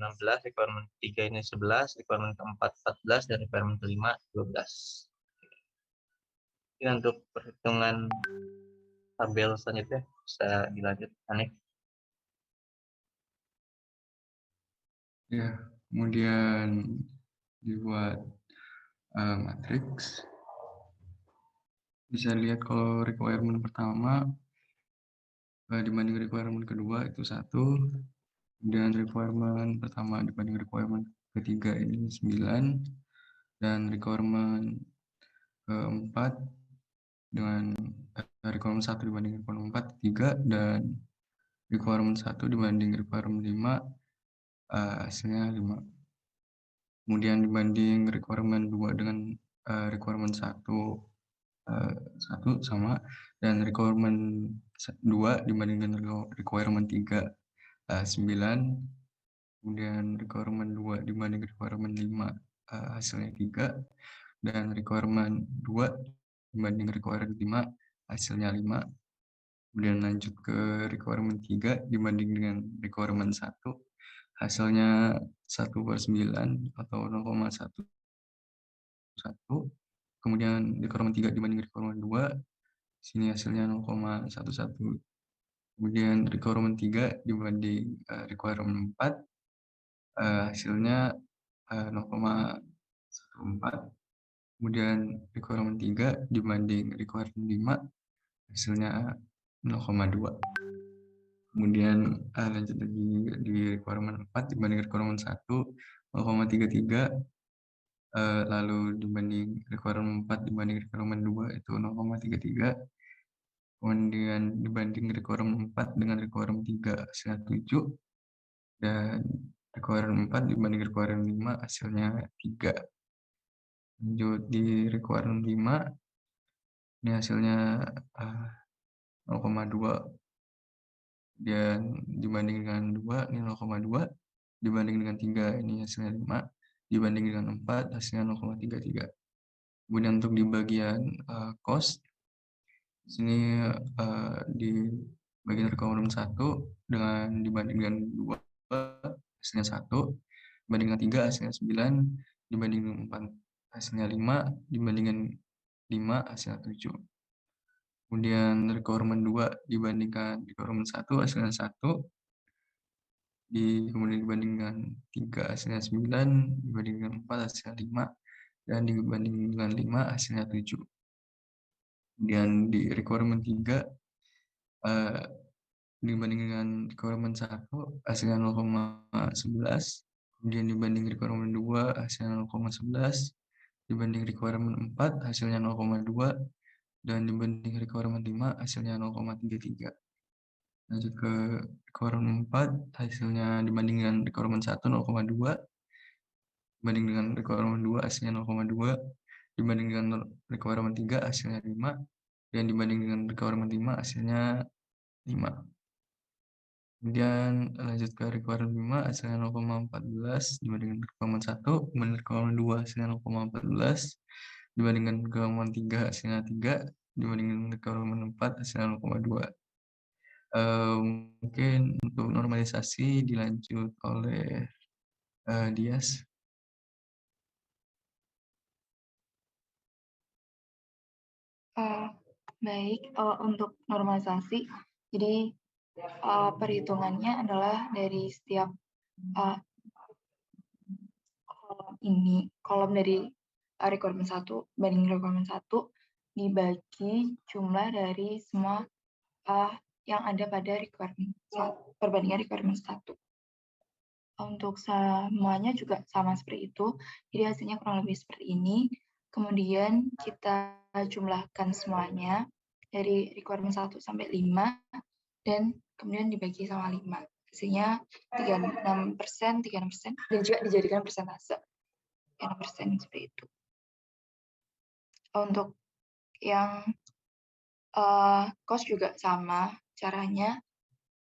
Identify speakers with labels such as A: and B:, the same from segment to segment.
A: 16, requirement ketiga ini 11, requirement keempat 14, dan requirement kelima 12. Ini untuk perhitungan tabel selanjutnya bisa dilanjut, Hanif.
B: Ya, kemudian dibuat matriks. Bisa lihat kalau requirement pertama dibanding requirement kedua itu 1, kemudian requirement pertama dibanding requirement ketiga ini 9, dan requirement keempat dengan requirement 1 dibanding requirement 4 3, dan requirement 1 dibanding requirement 5 hasilnya 5. Kemudian dibanding requirement 2 dengan requirement 1 sama, dan requirement 2 dibandingkan requirement 3 9, kemudian requirement 2 dibanding requirement 5 hasilnya 3, dan requirement 2 dibanding requirement 5 hasilnya 5. Kemudian lanjut ke requirement 3 dibanding dengan requirement 1 hasilnya 1/9 atau 0,11. Kemudian requirement 3 dibanding requirement 2, sini hasilnya 0,11. Kemudian requirement 3 dibanding requirement 4, hasilnya 0,14. Kemudian requirement 3 dibanding requirement 5, hasilnya 0,2. Kemudian lanjut lagi di requirement 4 dibanding requirement 1, 0,33. Lalu dibanding requirement 4 dibanding requirement 2 itu 0,33. Kemudian dibanding requirement 4 dengan requirement 3 hasilnya 7, dan requirement 4 dibanding requirement 5 hasilnya 3. Lanjut di requirement 5 ini hasilnya 0,2, dan dibanding dengan 2 ini 0,2, dibanding dengan 3 ini hasilnya 5, dibanding dengan 4 hasilnya 0,33. Kemudian untuk di bagian cost, sini di bagian requirement 1 dengan dibanding dengan 2 hasilnya 1, dibanding dengan 3 hasilnya 9, dibanding dengan 4 hasilnya 5, dibanding dengan 5 hasilnya 7. Kemudian requirement 2 dibandingkan requirement 1 hasilnya 1, kemudian dibandingkan 3 hasilnya 9, dibandingkan 4 hasilnya 5, dan dibanding dengan 5 hasilnya 7. Kemudian di requirement 3 dibanding dengan requirement 1 hasilnya 0,11, kemudian dibanding requirement 2 hasilnya 0,11, dibanding requirement 4 hasilnya 0,2, dan dibanding requirement 5 hasilnya 0,33. Lanjut ke requirement 4 hasilnya dibanding dengan requirement 1 0,2, dibanding dengan requirement 2 hasilnya 0,2, dibanding dengan requirement 3 hasilnya 5, dan dibanding dengan requirement 5 hasilnya 5. Kemudian lanjut ke requirement 5 hasilnya 0,14, dibanding dengan requirement 1, dibanding requirement 2 hasilnya 0,14, dibanding dengan requirement 3 hasilnya 3, dibanding dengan requirement 4 hasilnya 0,2. Mungkin untuk normalisasi dilanjut oleh Dias.
C: Baik, untuk normalisasi, jadi perhitungannya adalah dari setiap kolom dari requirement 1 banding requirement 1 dibagi jumlah dari semua yang ada pada requirement 1, perbandingan requirement 1. Untuk semuanya juga sama seperti itu, jadi hasilnya kurang lebih seperti ini. Kemudian kita jumlahkan semuanya dari requirement 1 sampai 5, dan kemudian dibagi sama 5. Hasilnya 36%, 36%, dan juga dijadikan persentase 36% seperti itu. Untuk yang cost juga sama caranya,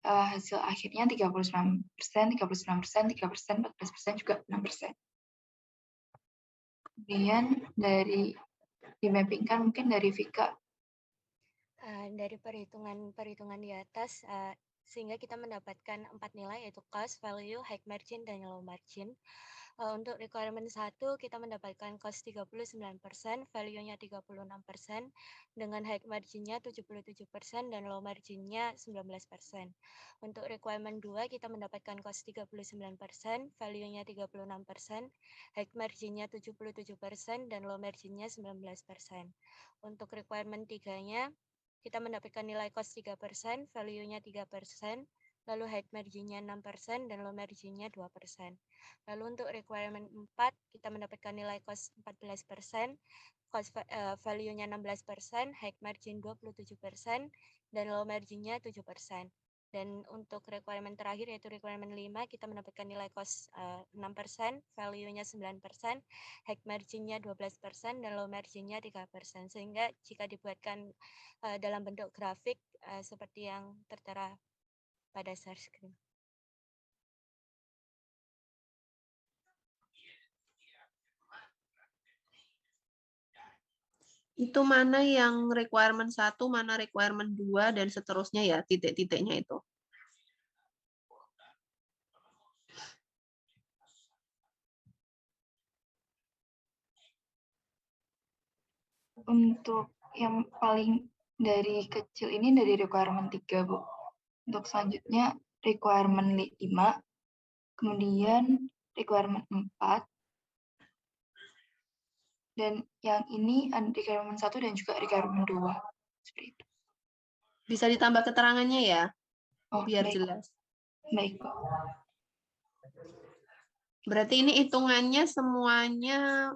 C: hasil akhirnya 39%, 39%, 3%, 14%, juga 6%. Kemudian dari dimappingkan mungkin dari Vika.
D: Dari perhitungan di atas, sehingga kita mendapatkan 4 nilai yaitu cost, value, high margin, dan low margin. Untuk requirement 1 kita mendapatkan cost 39%, value-nya 36%, dengan high margin-nya 77% dan low margin-nya 19%. Untuk requirement 2 kita mendapatkan cost 39%, value-nya 36%, high margin-nya 77% dan low margin-nya 19%. Untuk requirement 3-nya kita mendapatkan nilai cost 3%, value-nya 3%, lalu high margin-nya 6% dan low margin-nya 2%. Lalu untuk requirement 4, kita mendapatkan nilai cost 14%, cost value-nya 16%, high margin 27%, dan low margin-nya 7%. Dan untuk requirement terakhir yaitu requirement 5, kita mendapatkan nilai cost 6%, value-nya 9%, high margin-nya 12%, dan low margin-nya 3%. Sehingga jika dibuatkan dalam bentuk grafik seperti yang tertera pada share screen.
E: Itu mana yang requirement 1, mana requirement 2, dan seterusnya ya, titik-titiknya itu.
C: Untuk yang paling dari kecil ini dari requirement 3, Bu. Untuk selanjutnya requirement 5, kemudian requirement 4, dan yang ini requirement 1 dan juga requirement 2. Seperti itu.
E: Bisa ditambah keterangannya ya,
C: Oh,
E: biar
C: baik.
E: jelas.
C: Baik, Bu.
E: Berarti ini hitungannya semuanya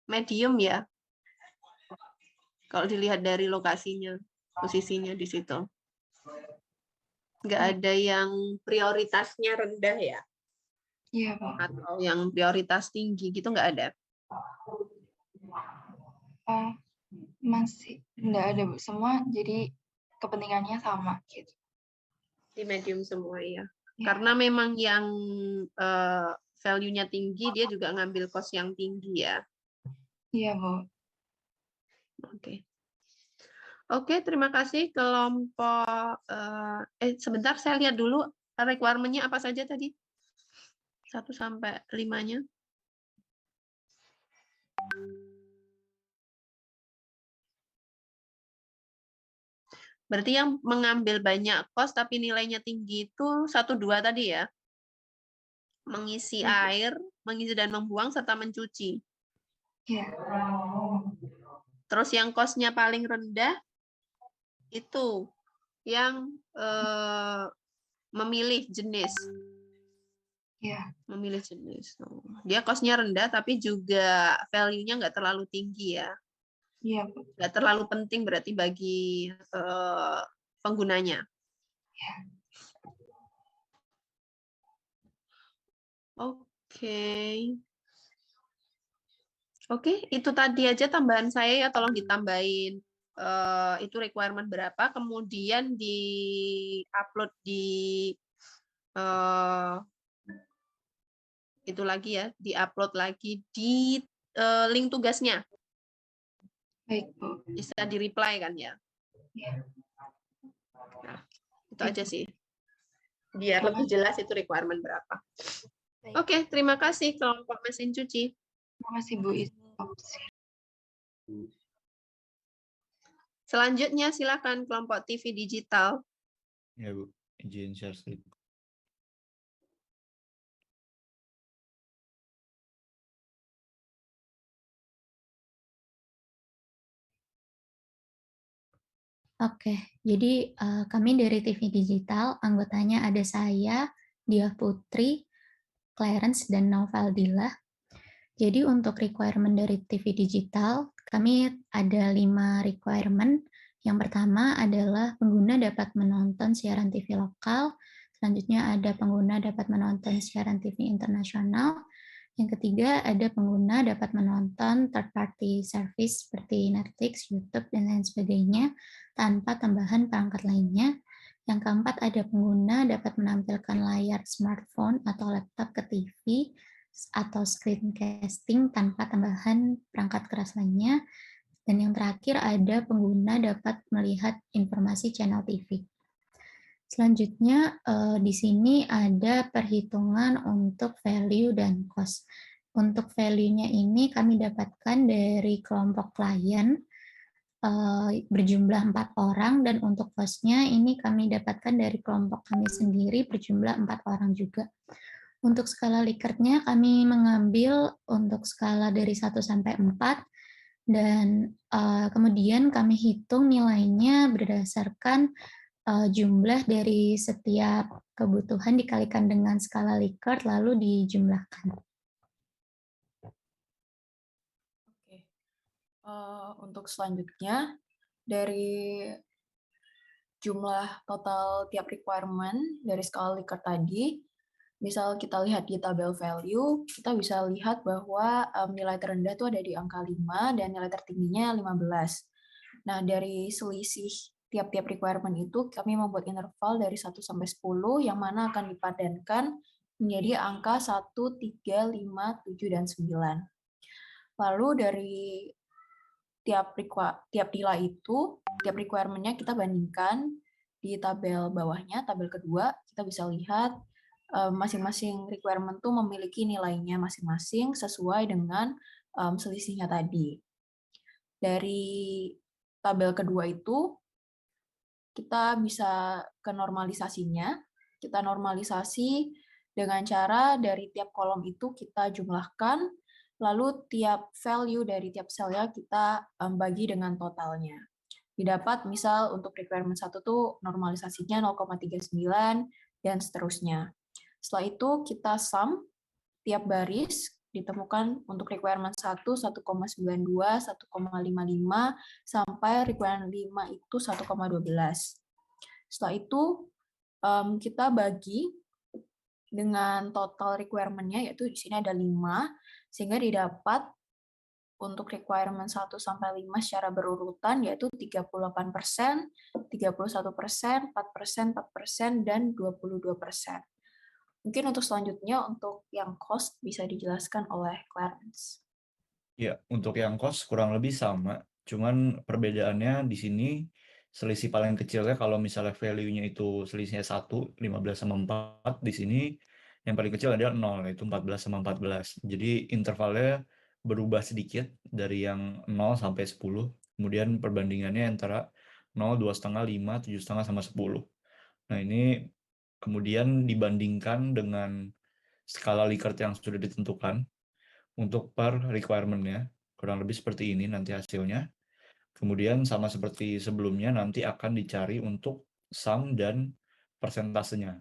E: medium ya? Kalau dilihat dari lokasinya, posisinya di situ. Nggak ada yang prioritasnya rendah ya?
C: Iya, Bu.
E: Atau yang prioritas tinggi gitu nggak ada?
C: Masih nggak ada, Bu. Semua jadi kepentingannya sama gitu.
E: Di medium semua ya.
C: Ya.
E: Karena memang yang value-nya tinggi, dia juga ngambil cost yang tinggi ya.
C: Iya, Bu.
E: Oke. Oke, terima kasih kelompok. Sebentar, saya lihat dulu requirement-nya apa saja tadi? 1 sampai 5-nya. Berarti yang mengambil banyak cost tapi nilainya tinggi itu 1, 2 tadi ya? Mengisi air, mengisi dan membuang, serta mencuci.
C: Iya.
E: Terus yang cost-nya paling rendah, itu yang memilih jenis.
C: Iya.
E: Memilih jenis. Dia cost-nya rendah, tapi juga value-nya nggak terlalu tinggi ya.
C: Iya, Bu.
E: Nggak terlalu penting berarti bagi penggunanya.
C: Iya.
E: Oke, itu tadi aja tambahan saya ya, tolong ditambahin itu requirement berapa, kemudian di-upload di itu lagi ya, di-upload lagi di link tugasnya.
C: Baik, Bu.
E: Bisa di-reply kan ya.
C: Iya.
E: Nah, itu aja sih. Biar lebih jelas itu requirement berapa. Oke, terima kasih kelompok mesin cuci.
C: Terima kasih, Bu.
E: Selanjutnya silakan kelompok TV digital.
F: Ya, Bu. Izin share screen.
G: Oke, jadi kami dari TV Digital, anggotanya ada saya, Dia Putri, Clarence, dan Novaldila. Jadi untuk requirement dari TV Digital, kami ada 5 requirement. Yang pertama adalah pengguna dapat menonton siaran TV lokal, selanjutnya ada pengguna dapat menonton siaran TV internasional, yang ketiga ada pengguna dapat menonton third party service seperti Netflix, YouTube, dan lain sebagainya tanpa tambahan perangkat lainnya. Yang keempat ada pengguna dapat menampilkan layar smartphone atau laptop ke TV atau screencasting tanpa tambahan perangkat keras lainnya. Dan yang terakhir ada pengguna dapat melihat informasi channel TV. Selanjutnya, di sini ada perhitungan untuk value dan cost. Untuk value-nya ini kami dapatkan dari kelompok klien, berjumlah 4 orang, dan untuk cost-nya ini kami dapatkan dari kelompok kami sendiri berjumlah 4 orang juga. Untuk skala Likert-nya kami mengambil untuk skala dari 1 sampai 4, dan kemudian kami hitung nilainya berdasarkan jumlah dari setiap kebutuhan dikalikan dengan skala Likert lalu dijumlahkan.
H: Oke. Untuk selanjutnya, dari jumlah total tiap requirement dari skala Likert tadi, misal kita lihat di tabel value, kita bisa lihat bahwa nilai terendah itu ada di angka 5 dan nilai tertingginya 15. Nah, dari selisih tiap-tiap requirement itu, kami membuat interval dari 1 sampai 10, yang mana akan dipadankan menjadi angka 1, 3, 5, 7, dan 9. Lalu dari tiap nilai itu, tiap requirement-nya kita bandingkan di tabel bawahnya, tabel kedua, kita bisa lihat masing-masing requirement itu memiliki nilainya masing-masing sesuai dengan selisihnya tadi. Dari tabel kedua itu, kita bisa ke normalisasinya. Kita normalisasi dengan cara dari tiap kolom itu kita jumlahkan, lalu tiap value dari tiap selnya kita bagi dengan totalnya. Didapat misal untuk requirement 1 tuh normalisasinya 0,39 dan seterusnya. Setelah itu kita sum tiap baris, ditemukan untuk requirement 1 1,92, 1,55 sampai requirement 5 itu 1,12. Setelah itu kita bagi dengan total requirement-nya, yaitu di sini ada 5, sehingga didapat untuk requirement 1 sampai 5 secara berurutan, yaitu 38%, 31%, 4%, 4%, dan 22%. Mungkin untuk selanjutnya, untuk yang cost bisa dijelaskan oleh Clarence.
F: Ya, untuk yang cost kurang lebih sama, cuman perbedaannya di sini selisih paling kecilnya kalau misalnya value-nya itu selisihnya 1, 15 sama 4, di sini yang paling kecil adalah 0, yaitu 14 sama 14. Jadi intervalnya berubah sedikit dari yang 0 sampai 10, kemudian perbandingannya antara 0, 2,5, 5, 7,5 sama 10. Nah, ini kemudian dibandingkan dengan skala Likert yang sudah ditentukan untuk per requirement-nya, kurang lebih seperti ini nanti hasilnya. Kemudian sama seperti sebelumnya nanti akan dicari untuk sum dan persentasenya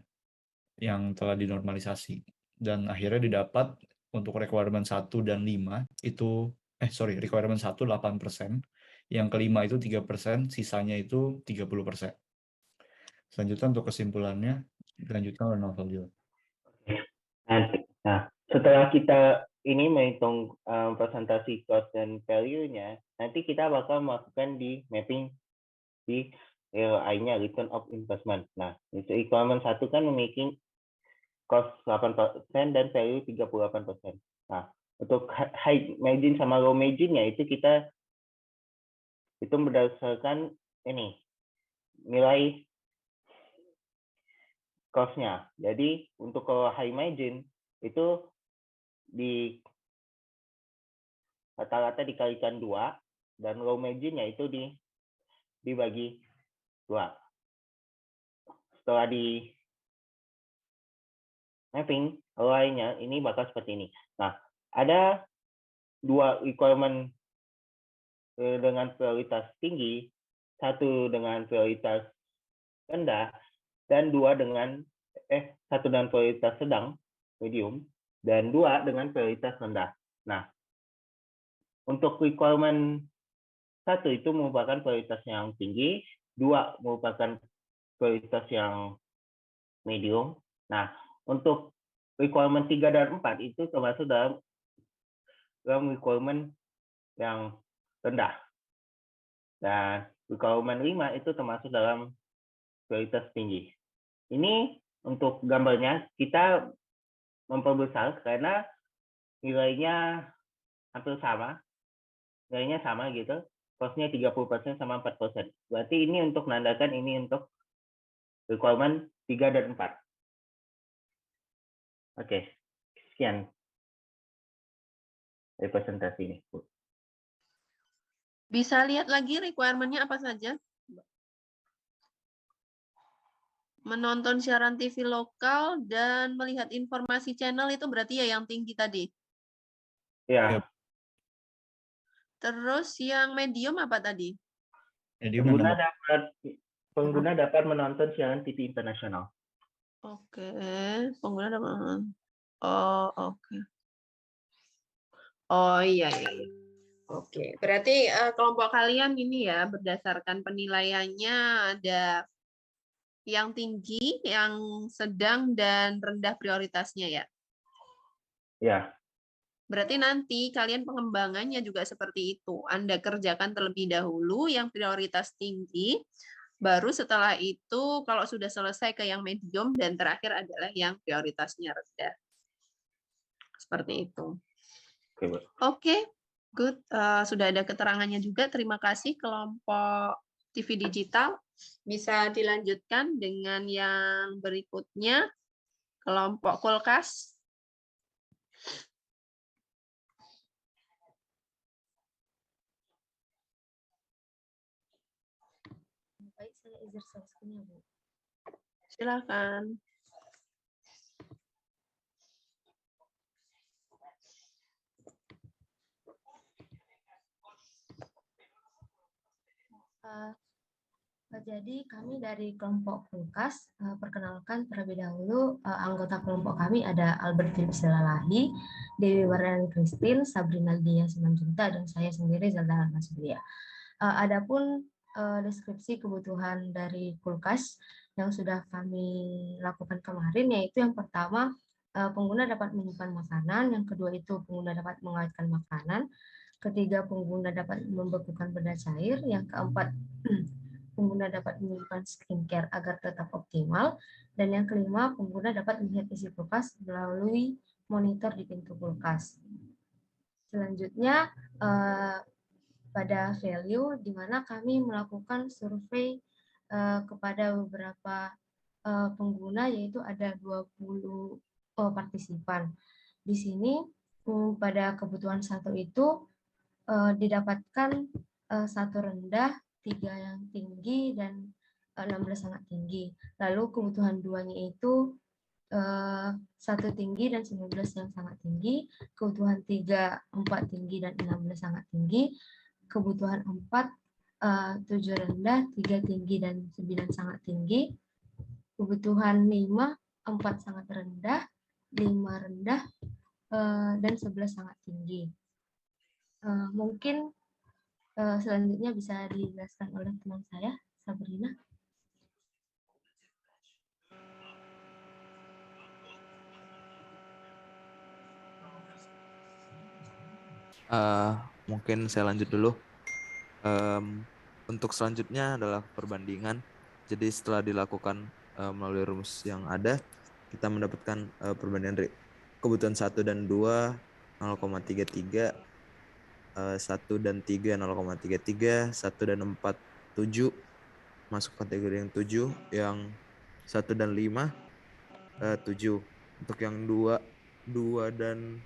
F: yang telah dinormalisasi. Dan akhirnya didapat untuk requirement 1 dan 5 itu requirement 1 8%, yang kelima itu 3%, sisanya itu 30%. Selanjutnya untuk kesimpulannya dilanjutkan oleh Novel.
I: Nah, setelah kita ini menghitung presentasi cost dan value-nya, nanti kita bakal melakukan di mapping di ROI-nya, return of investment. Nah, itu requirement 1 kan memiliki cost 8% dan value 38%. Nah, untuk high margin sama low margin-nya itu kita itu berdasarkan ini nilai cost-nya. Jadi untuk kalau high margin itu di rata-rata dikalikan 2 dan low margin-nya itu dibagi 2. Setelah di mapping ROI-nya ini bakal seperti ini. Nah, ada 2 requirement dengan prioritas tinggi, 1 dengan prioritas rendah, dan 2 dengan 1 dengan prioritas sedang, medium, dan 2 dengan prioritas rendah. Nah, untuk requirement 1 itu merupakan prioritas yang tinggi, 2 merupakan prioritas yang medium. Nah, untuk requirement 3 dan 4 itu termasuk dalam requirement yang rendah. Dan requirement 5 itu termasuk dalam prioritas tinggi. Ini untuk gambarnya kita memperbesar karena nilainya hampir sama. Nilainya sama gitu. Cost-nya 30% sama 4%. Berarti ini untuk menandakan ini untuk requirement 3 dan 4. Oke, sekian representasi ini, Bu.
E: Bisa lihat lagi requirement-nya apa saja? Menonton siaran TV lokal dan melihat informasi channel itu berarti ya yang tinggi tadi.
I: Ya,
F: Yap.
E: Terus yang medium apa tadi?
F: Medium
I: pengguna
F: dan
I: pengguna dapat menonton siaran TV internasional.
E: Oke, pengguna dapat. Oh, oke. Oh iya, iya, iya. Oke, berarti kelompok kalian ini ya berdasarkan penilaiannya ada yang tinggi, yang sedang, dan rendah prioritasnya ya.
I: Ya,
E: Berarti nanti kalian pengembangannya juga seperti itu. Anda kerjakan terlebih dahulu yang prioritas tinggi, baru setelah itu kalau sudah selesai ke yang medium, dan terakhir adalah yang prioritasnya rendah. Seperti itu.
I: oke, Bu.
E: Oke, good. Sudah ada keterangannya juga. Terima kasih kelompok TV digital. Bisa dilanjutkan dengan yang berikutnya. Kelompok kulkas.
D: Baik, saya izin share screen-nya, Bu.
E: Silakan.
J: Jadi kami dari kelompok kulkas, perkenalkan terlebih dahulu anggota kelompok kami ada Albert Philip Silalahi, Dewi Wardani Christine, Sabrina Lydia Simanjunta, dan saya sendiri Zelda Nasbria. Adapun deskripsi kebutuhan dari kulkas yang sudah kami lakukan kemarin, yaitu yang pertama pengguna dapat menyimpan makanan, yang kedua itu pengguna dapat mengawetkan makanan, ketiga pengguna dapat membekukan benda cair, yang keempat pengguna dapat menyimpan skincare agar tetap optimal, dan yang kelima pengguna dapat melihat isi kulkas melalui monitor di pintu kulkas. Selanjutnya pada value, di mana kami melakukan survei kepada beberapa pengguna, yaitu ada 20 partisipan. Di sini pada kebutuhan 1 itu didapatkan 1 rendah, 3 yang tinggi, dan 16 sangat tinggi. Lalu kebutuhan 2-nya itu 1 tinggi dan 19 yang sangat tinggi, kebutuhan 3, 4 tinggi dan 16 sangat tinggi, kebutuhan 4, 7 rendah, 3 tinggi dan 9 sangat tinggi, kebutuhan 5, 4 sangat rendah, 5 rendah, dan 11 sangat tinggi. Mungkin selanjutnya bisa dijelaskan oleh teman saya, Sabrina.
K: Mungkin saya lanjut dulu. Untuk selanjutnya adalah perbandingan. Jadi setelah dilakukan melalui rumus yang ada, kita mendapatkan perbandingan kebutuhan 1 dan 2 0,33, 1 dan 3 0,33, 1 dan 4 7 masuk kategori yang 7, yang 1 dan 5 7. Untuk yang 2 dan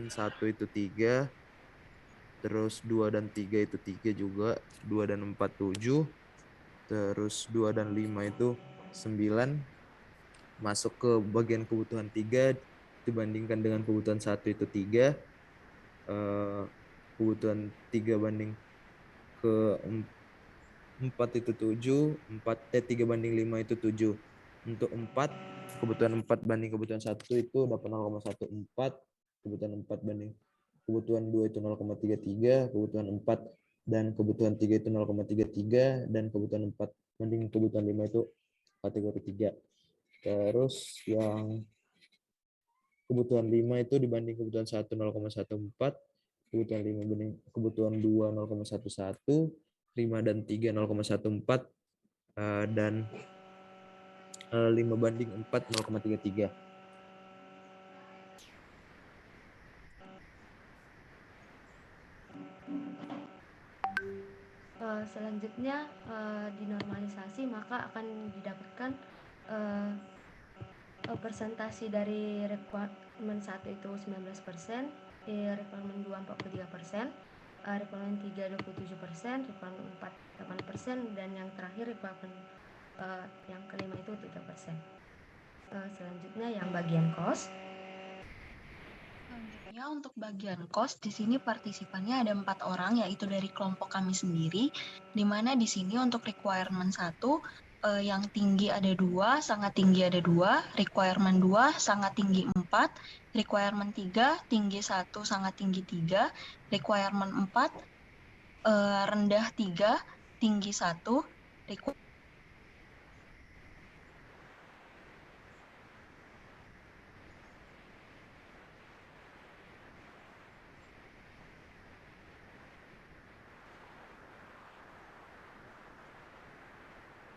K: 1 itu 3, terus 2 dan 3 itu 3 juga, 2 dan 4 7, terus 2 dan 5 itu 9, masuk ke bagian kebutuhan 3 dibandingkan dengan kebutuhan 1 itu 3, kebutuhan 3 banding ke 4 itu 7, 3 banding 5 itu 7. Untuk 4, kebutuhan 4 banding kebutuhan 1 itu dapat 0,14, kebutuhan 4 banding kebutuhan 2 itu 0,33, kebutuhan 4 dan kebutuhan 3 itu 0,33, dan kebutuhan 4 banding kebutuhan 5 itu kategori 3. Terus yang kebutuhan 5 itu dibanding kebutuhan 1 0,14, kebutuhan 5 banding kebutuhan 2 0,11, 5 dan 3 0,14, dan 5 banding 4 0,33.
J: Selanjutnya dinormalisasi maka akan didapatkan persentase dari requirement 1 itu 19%, requirement 2 43%, requirement 3 27%, requirement 4 8%, dan yang terakhir requirement yang kelima itu 3%. Selanjutnya yang bagian cost.
L: Selanjutnya untuk bagian cost, di sini partisipannya ada 4 orang, yaitu dari kelompok kami sendiri, di mana di sini untuk requirement 1, yang tinggi ada 2, sangat tinggi ada 2, requirement 2, sangat tinggi 4, requirement 3, tinggi 1, sangat tinggi 3, requirement 4, rendah 3, tinggi 1,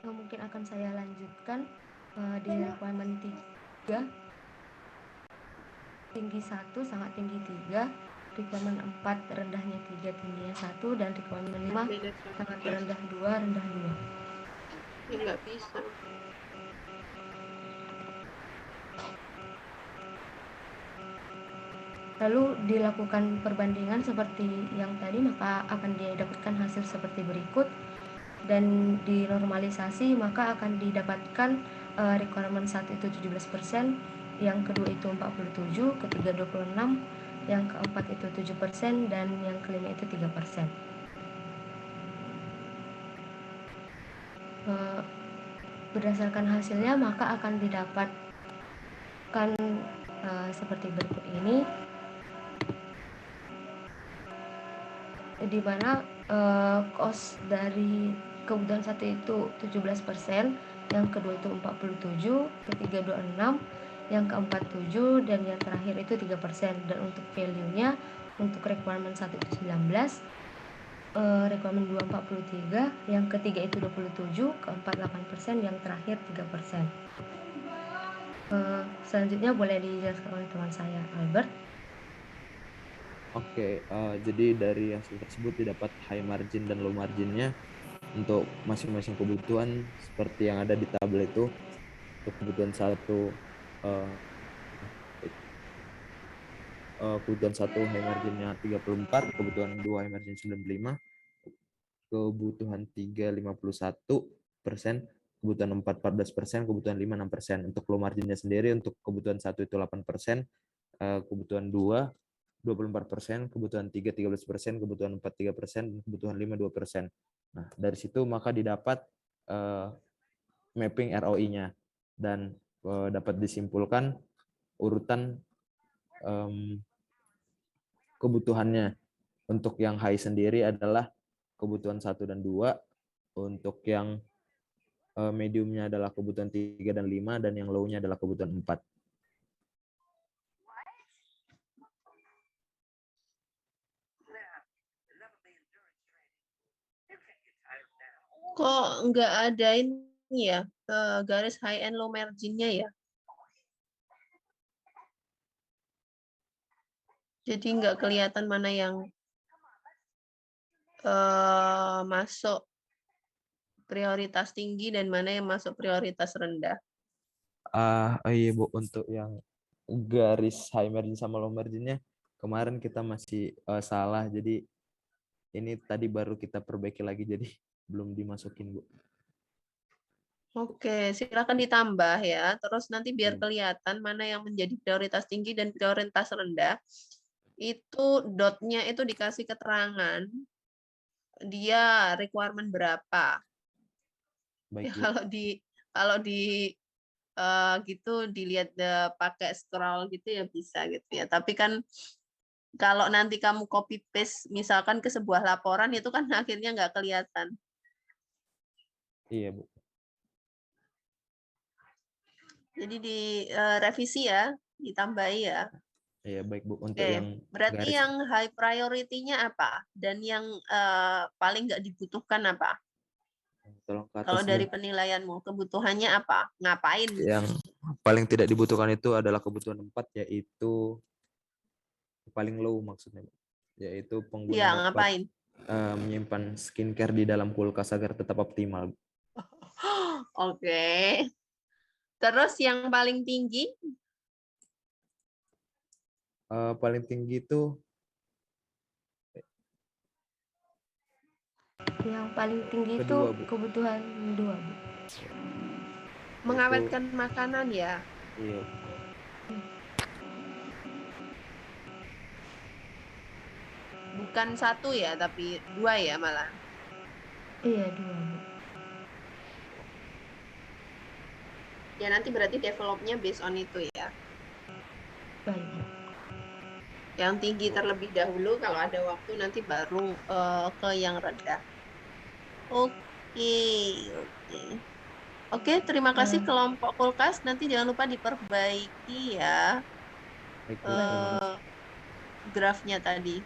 J: mungkin akan saya lanjutkan di requirement 3, tinggi 1, sangat tinggi 3, requirement 4, rendahnya 3, tingginya 1, dan requirement 5, sangat rendah 2, rendah 2.
E: Ya nggak bisa.
J: Lalu dilakukan perbandingan seperti yang tadi, maka akan didapatkan hasil seperti berikut. Dan dinormalisasi maka akan didapatkan requirement 1 itu 17%, yang kedua itu 47%, ketiga 26%, yang keempat itu 7%, dan yang kelima itu 3%. Berdasarkan hasilnya maka akan didapatkan seperti berikut ini, di mana cost dari kebutuhan 1 itu 17%, yang kedua itu 47%, ketiga 26%, yang keempat 7%, dan yang terakhir itu 3%. Dan untuk value-nya, untuk requirement 1 itu 19%, requirement 2 43%, yang ketiga itu 27%, keempat 8%, yang terakhir 3%. Selanjutnya boleh dijelaskan oleh teman saya, Albert.
K: Oke, jadi dari hasil tersebut didapat high margin dan low marginnya untuk masing-masing kebutuhan seperti yang ada di tabel itu. Untuk kebutuhan 1 high marginnya 34, kebutuhan 2 high margin 95, kebutuhan 3 51%, kebutuhan 4 14%, kebutuhan 5 6%. Untuk low marginnya sendiri untuk kebutuhan 1 itu 8%, kebutuhan 2 24%, kebutuhan 3 13%, kebutuhan 4 3%, dan kebutuhan 5 2%. Nah, dari situ maka didapat mapping ROI-nya dan dapat disimpulkan urutan kebutuhannya. Untuk yang high sendiri adalah kebutuhan 1 dan 2, untuk yang mediumnya adalah kebutuhan 3 dan 5, dan yang low-nya adalah kebutuhan 4.
E: Kok nggak ada ini ya, garis high and low marginnya ya? Jadi nggak kelihatan mana yang masuk prioritas tinggi dan mana yang masuk prioritas rendah.
K: Iya Bu, untuk yang garis high margin sama low marginnya kemarin kita masih salah, jadi ini tadi baru kita perbaiki lagi, jadi belum dimasukin Bu.
E: Oke, silakan ditambah ya. Terus nanti biar kelihatan mana yang menjadi prioritas tinggi dan prioritas rendah. Itu dotnya itu dikasih keterangan dia requirement berapa.
K: Baik,
E: Ya,
K: Bu.
E: kalau di gitu dilihat pakai scroll gitu ya bisa gitu ya. Tapi kan kalau nanti kamu copy paste misalkan ke sebuah laporan itu kan akhirnya nggak kelihatan.
K: Iya Bu.
E: Jadi direvisi ya, ditambahi ya.
K: Iya baik Bu. Untuk
E: Oke,
K: yang
E: berarti
K: garis,
E: yang high priority-nya apa? Dan yang paling nggak dibutuhkan apa?
K: tolong ke atas
E: Kalau dari
K: Bu.
E: penilaianmu, kebutuhannya apa? Ngapain?
K: Yang paling tidak dibutuhkan itu adalah kebutuhan 4, yaitu paling low maksudnya Bu. Yaitu
E: Ya,
K: penggunaan
E: ngapain?
K: menyimpan skincare di dalam kulkas agar tetap optimal.
E: Oke. Terus yang paling tinggi?
K: Paling tinggi itu
J: Yang paling tinggi itu
K: kedua, Bu.
J: kebutuhan 2, Bu.
E: Mengawetkan makanan ya?
K: Iya.
E: Bukan 1 ya, tapi 2 ya malah.
J: Iya, 2, Bu.
E: Ya nanti berarti developnya based on itu ya.
J: Baik, Bu.
E: Yang tinggi terlebih dahulu, kalau ada waktu nanti baru ke yang rendah. Oke. Oke, terima kasih kelompok kulkas. Nanti jangan lupa diperbaiki ya
K: Baik, Bu. Terima kasih.
E: grafnya tadi.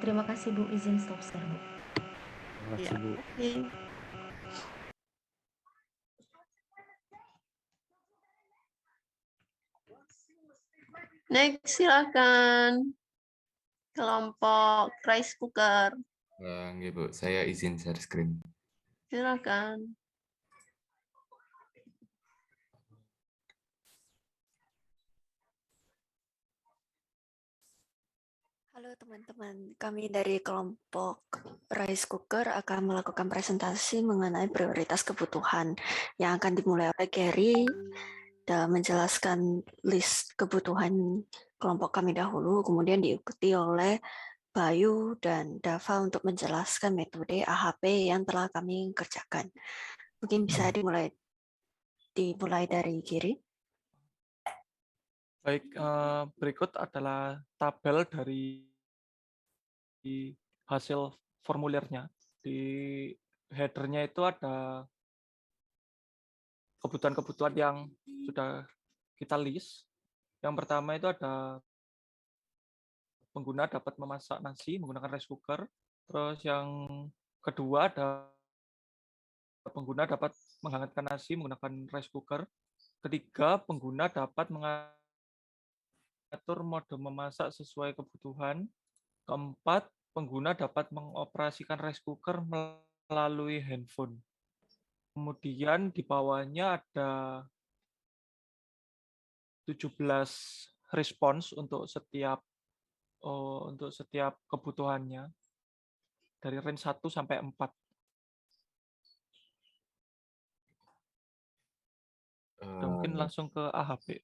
J: Terima kasih, Bu. Izin stop share, Bu.
K: Terima kasih, Bu.
E: Oke. Next, silakan. Kelompok rice cooker.
M: Nggih, Bu. Saya izin share screen.
E: Silakan.
N: Halo teman-teman, kami dari kelompok rice cooker akan melakukan presentasi mengenai prioritas kebutuhan yang akan dimulai oleh Gary dan menjelaskan list kebutuhan kelompok kami dahulu, kemudian diikuti oleh Bayu dan Dava untuk menjelaskan metode AHP yang telah kami kerjakan. Mungkin bisa dimulai dari Gary.
O: Baik, berikut adalah tabel dari hasil formulirnya. Di header-nya itu ada kebutuhan-kebutuhan yang sudah kita list. Yang pertama itu ada pengguna dapat memasak nasi menggunakan rice cooker. Terus yang kedua ada pengguna dapat menghangatkan nasi menggunakan rice cooker. Ketiga, pengguna dapat mengatur mode memasak sesuai kebutuhan. Keempat, pengguna dapat mengoperasikan rice cooker melalui handphone. Kemudian di bawahnya ada 17 respons untuk setiap kebutuhannya dari range 1 sampai 4. Mungkin langsung ke AHP.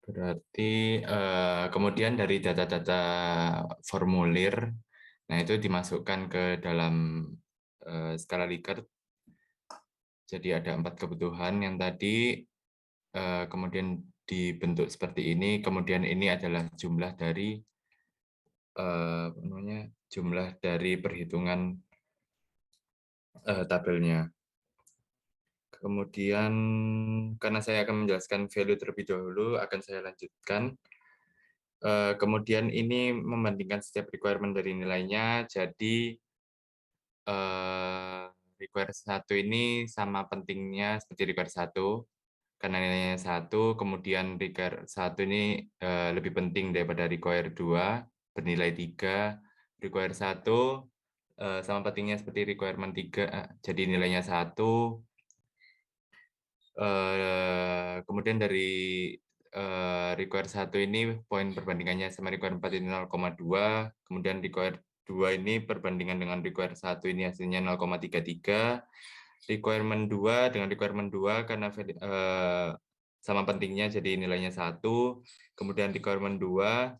M: Berarti kemudian dari data-data formulir, nah itu dimasukkan ke dalam skala Likert. Jadi ada 4 kebutuhan yang tadi kemudian dibentuk seperti ini. Kemudian ini adalah jumlah dari perhitungan tabelnya. Kemudian karena saya akan menjelaskan value terlebih dahulu, akan saya lanjutkan. Kemudian ini membandingkan setiap requirement dari nilainya. Jadi require 1 ini sama pentingnya seperti require 1 karena nilainya 1. Kemudian require 1 ini lebih penting daripada require 2 bernilai 3. Require 1 sama pentingnya seperti requirement 3 jadi nilainya 1. Kemudian dari require 1 ini poin perbandingannya sama require 4 ini 0,2. Kemudian require 2 ini perbandingan dengan require 1 ini hasilnya 0,33. Requirement 2 dengan requirement 2 karena sama pentingnya jadi nilainya 1. Kemudian requirement 2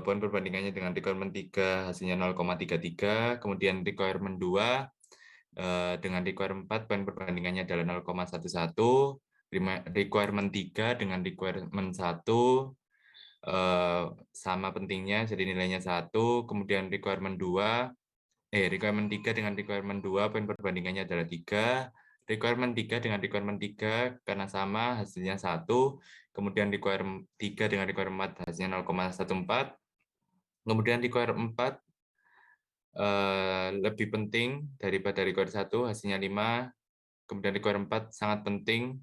M: poin perbandingannya dengan requirement 3 hasilnya 0,33. Kemudian requirement 2 dengan requirement 4 poin perbandingannya adalah 0,11. Requirement 3 dengan requirement 1 sama pentingnya jadi nilainya 1. Kemudian requirement 3 dengan requirement 2 poin perbandingannya adalah 3. Requirement 3 dengan requirement 3 karena sama hasilnya 1. Kemudian requirement 3 dengan requirement 4 hasilnya 0,14. Kemudian requirement 4 lebih penting daripada require 1 hasilnya 5. Kemudian require 4 sangat penting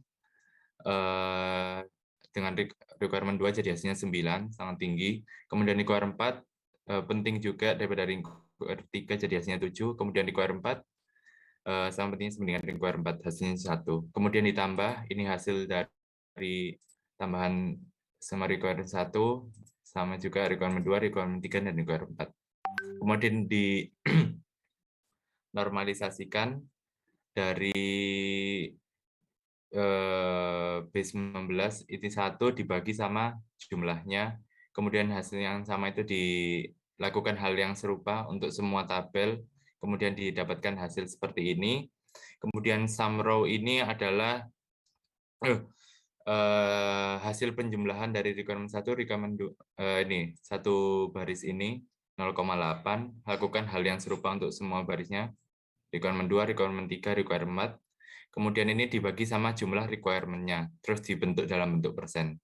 M: dengan requirement 2 jadi hasilnya 9, sangat tinggi. Kemudian requirement 4 penting juga daripada requirement 3 jadi hasilnya 7. Kemudian requirement 4 sama pentingnya dengan requirement 4 hasilnya 1. Kemudian ditambah ini hasil dari tambahan sama requirement 1 sama juga requirement 2, requirement 3 dan requirement 4. Kemudian di normalisasikan dari B19 ini 1 dibagi sama jumlahnya, kemudian hasil yang sama itu dilakukan hal yang serupa untuk semua tabel, kemudian didapatkan hasil seperti ini. Kemudian sum row ini adalah hasil penjumlahan dari requirement 1, requirement 2, ini satu baris ini 0,8, lakukan hal yang serupa untuk semua barisnya, requirement 2, requirement 3, requirement 4. Kemudian ini dibagi sama jumlah requirement-nya, terus dibentuk dalam bentuk persen.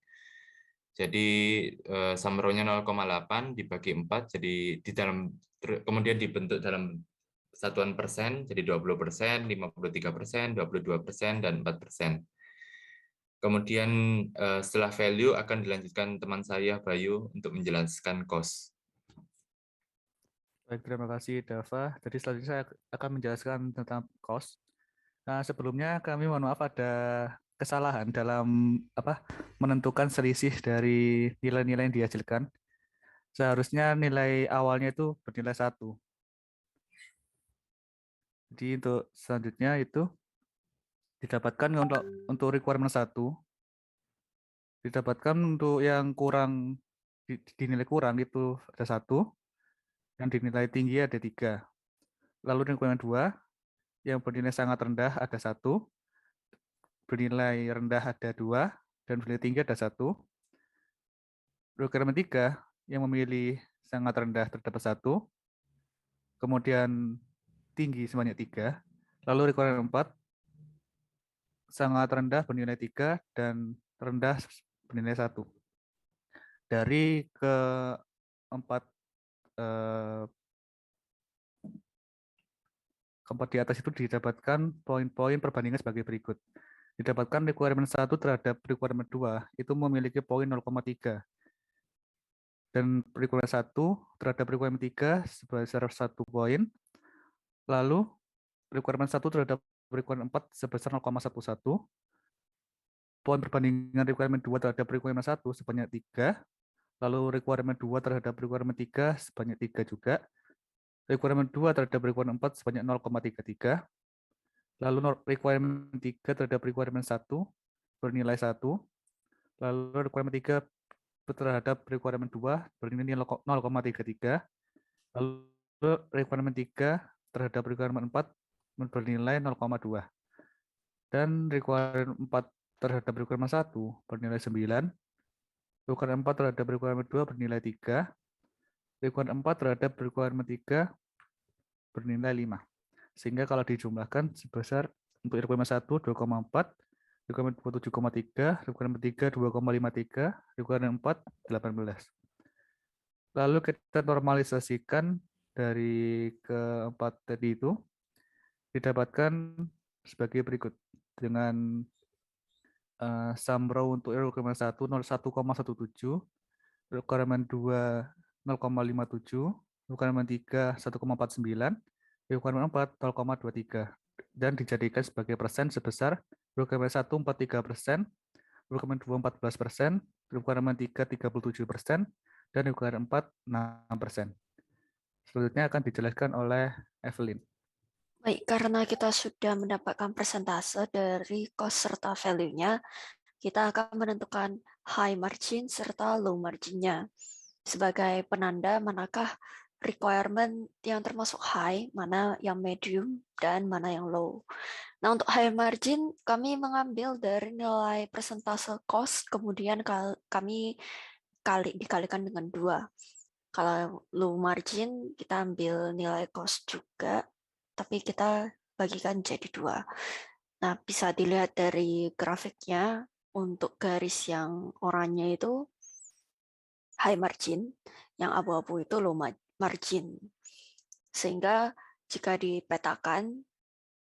M: Jadi sum row-nya 0,8 dibagi 4, jadi kemudian dibentuk dalam satuan persen, jadi 20%, 53%, 22%, dan 4%. Kemudian setelah value akan dilanjutkan teman saya, Bayu, untuk menjelaskan cost.
P: Baik, terima kasih Dava. Jadi selanjutnya saya akan menjelaskan tentang cost. Nah, sebelumnya kami mohon maaf ada kesalahan dalam menentukan selisih dari nilai-nilai yang dihasilkan. Seharusnya nilai awalnya itu bernilai 1. Jadi untuk selanjutnya itu didapatkan untuk requirement 1, didapatkan untuk yang kurang dinilai kurang itu ada 1, yang dinilai tinggi ada 3. Lalu requirement 2 yang bernilai sangat rendah ada 1, bernilai rendah ada 2, dan bernilai tinggi ada 1. Requirement 3 yang memilih sangat rendah terdapat 1, kemudian tinggi sebanyak 3. Lalu requirement 4 sangat rendah bernilai 3 dan rendah bernilai 1. Dari keempat di atas itu didapatkan poin-poin perbandingan sebagai berikut. Didapatkan requirement 1 terhadap requirement 2 itu memiliki poin 0,3. Dan requirement 1 terhadap requirement 3 sebesar 1 poin. Lalu requirement 1 terhadap requirement 4 sebesar 0,11. Poin perbandingan requirement 2 terhadap requirement 1 sebanyak 3. Lalu requirement 2 terhadap requirement 3 sebanyak 3 juga. Requirement 2 terhadap requirement 4 sebanyak 0,33. Lalu requirement 3 terhadap requirement 1 bernilai 1. Lalu requirement 3 terhadap requirement 2 bernilai 0,33. Lalu requirement 3 terhadap requirement 4 bernilai 0,2. Dan requirement 4 terhadap requirement 1 bernilai 9. Requirement 4 terhadap requirement 2 bernilai 3. Requirement 4 terhadap requirement 3 bernilai 5. Sehingga kalau dijumlahkan sebesar untuk requirement 1 2,4, requirement 2 7,3, requirement 3 2,53, requirement 4 18. Lalu kita normalisasikan dari keempat tadi itu didapatkan sebagai berikut dengan sum row untuk requirement 1 1,17, requirement 2 0,57, requirement 3 1,49, requirement 4 0,23, dan dijadikan sebagai persen sebesar requirement 1 43%, requirement 2 14%, requirement 3 37%, dan requirement 4 6%. Selanjutnya akan dijelaskan oleh Evelyn.
N: Baik, karena kita sudah mendapatkan persentase dari cost serta value-nya, kita akan menentukan high margin serta low margin-nya sebagai penanda manakah requirement yang termasuk high, mana yang medium, dan mana yang low. Nah, untuk high margin, kami mengambil dari nilai persentase cost, kemudian kami dikalikan dengan 2. Kalau low margin, kita ambil nilai cost juga, tapi kita bagikan jadi 2. Nah, bisa dilihat dari grafiknya, untuk garis yang oranye itu high margin, yang abu-abu itu low margin. Sehingga jika dipetakan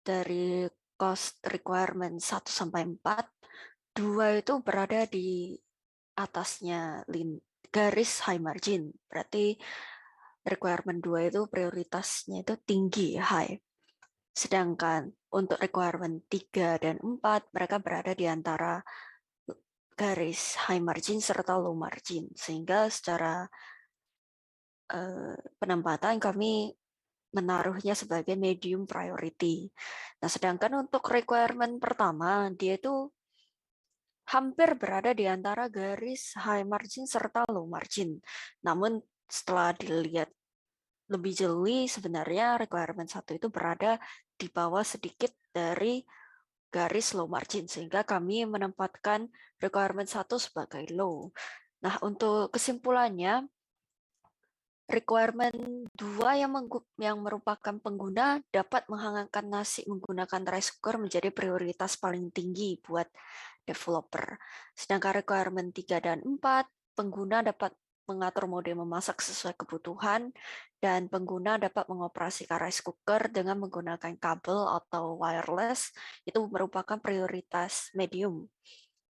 N: dari cost requirement 1 sampai 4, 2 itu berada di atasnya garis high margin. Berarti requirement 2 itu prioritasnya itu tinggi, high. Sedangkan untuk requirement 3 dan 4, mereka berada di antara garis high margin serta low margin. Sehingga secara penempatan kami menaruhnya sebagai medium priority. Nah, sedangkan untuk requirement pertama, dia itu hampir berada di antara garis high margin serta low margin. Namun setelah dilihat lebih jeli, sebenarnya requirement 1 itu berada di bawah sedikit dari garis low margin, sehingga kami menempatkan requirement 1 sebagai low. Nah, untuk kesimpulannya, requirement 2 yang merupakan pengguna dapat menghangatkan nasi menggunakan rice cooker menjadi prioritas paling tinggi buat developer. Sedangkan requirement 3 dan 4, pengguna dapat mengatur mode memasak sesuai kebutuhan, dan pengguna dapat mengoperasikan rice cooker dengan menggunakan kabel atau wireless, itu merupakan prioritas medium.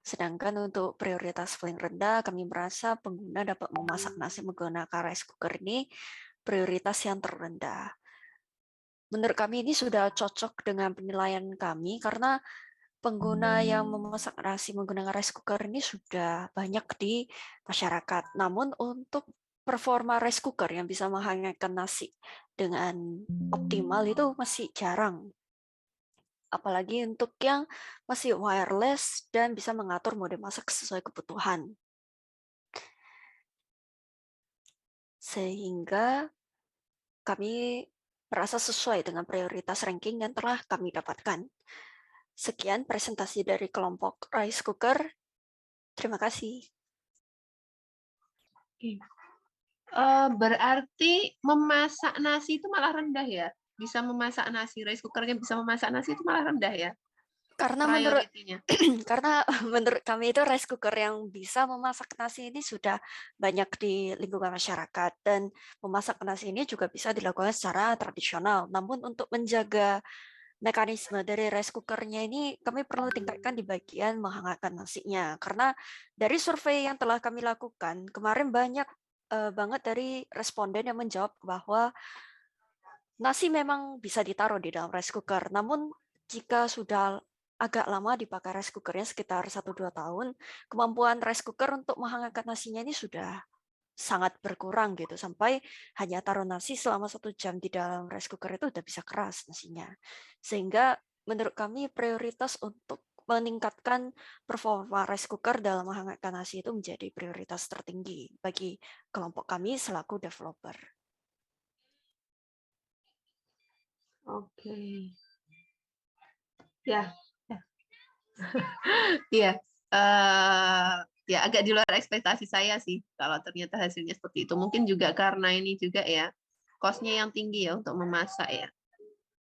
N: Sedangkan untuk prioritas paling rendah, kami merasa pengguna dapat memasak nasi menggunakan rice cooker ini prioritas yang terendah. Menurut kami ini sudah cocok dengan penilaian kami karena pengguna yang memasak nasi menggunakan rice cooker ini sudah banyak di masyarakat. Namun untuk performa rice cooker yang bisa menghangatkan nasi dengan optimal itu masih jarang. Apalagi untuk yang masih wireless dan bisa mengatur mode masak sesuai kebutuhan. Sehingga kami merasa sesuai dengan prioritas ranking yang telah kami dapatkan. Sekian presentasi dari kelompok rice cooker. Terima kasih.
E: Berarti memasak nasi itu malah rendah ya? Bisa memasak nasi, rice cookernya bisa memasak nasi itu malah rendah ya?
N: Karena menurut kami itu rice cooker yang bisa memasak nasi ini sudah banyak di lingkungan masyarakat, dan memasak nasi ini juga bisa dilakukan secara tradisional. Namun untuk menjaga mekanisme dari rice cookernya ini kami perlu tingkatkan di bagian menghangatkan nasinya. Karena dari survei yang telah kami lakukan, kemarin banyak banget dari responden yang menjawab bahwa nasi memang bisa ditaruh di dalam rice cooker. Namun jika sudah agak lama dipakai rice cookernya sekitar 1-2 tahun, kemampuan rice cooker untuk menghangatkan nasinya ini sudah sangat berkurang gitu, sampai hanya taruh nasi selama 1 jam di dalam rice cooker itu udah bisa keras nasinya. Sehingga menurut kami prioritas untuk meningkatkan performa rice cooker dalam menghangatkan nasi itu menjadi prioritas tertinggi bagi kelompok kami selaku developer.
E: Oke. Ya. Iya. Ya agak di luar ekspektasi saya sih kalau ternyata hasilnya seperti itu. Mungkin juga karena ini juga ya, cost-nya yang tinggi ya untuk memasak ya.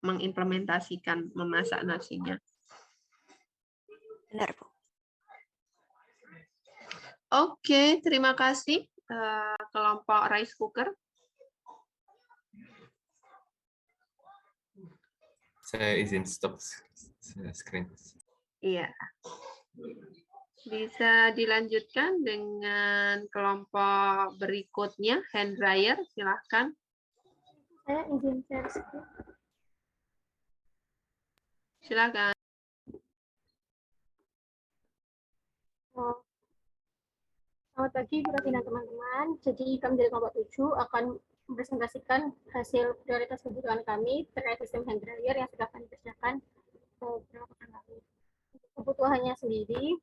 E: Mengimplementasikan memasak nasinya.
N: Benar, Bu.
E: Oke, terima kasih kelompok rice cooker.
M: Saya izin stop screen.
E: Iya. Bisa dilanjutkan dengan kelompok berikutnya, hand dryer, silahkan.
Q: Saya izin share screen.
E: Silakan.
Q: Selamat pagi, good afternoon teman-teman. Jadi kami dari kelompok 7 akan mempresentasikan hasil prioritas kebutuhan kami terkait sistem hand dryer yang sudah kami kerjakan beberapa pekan lalu. Kebutuhannya sendiri,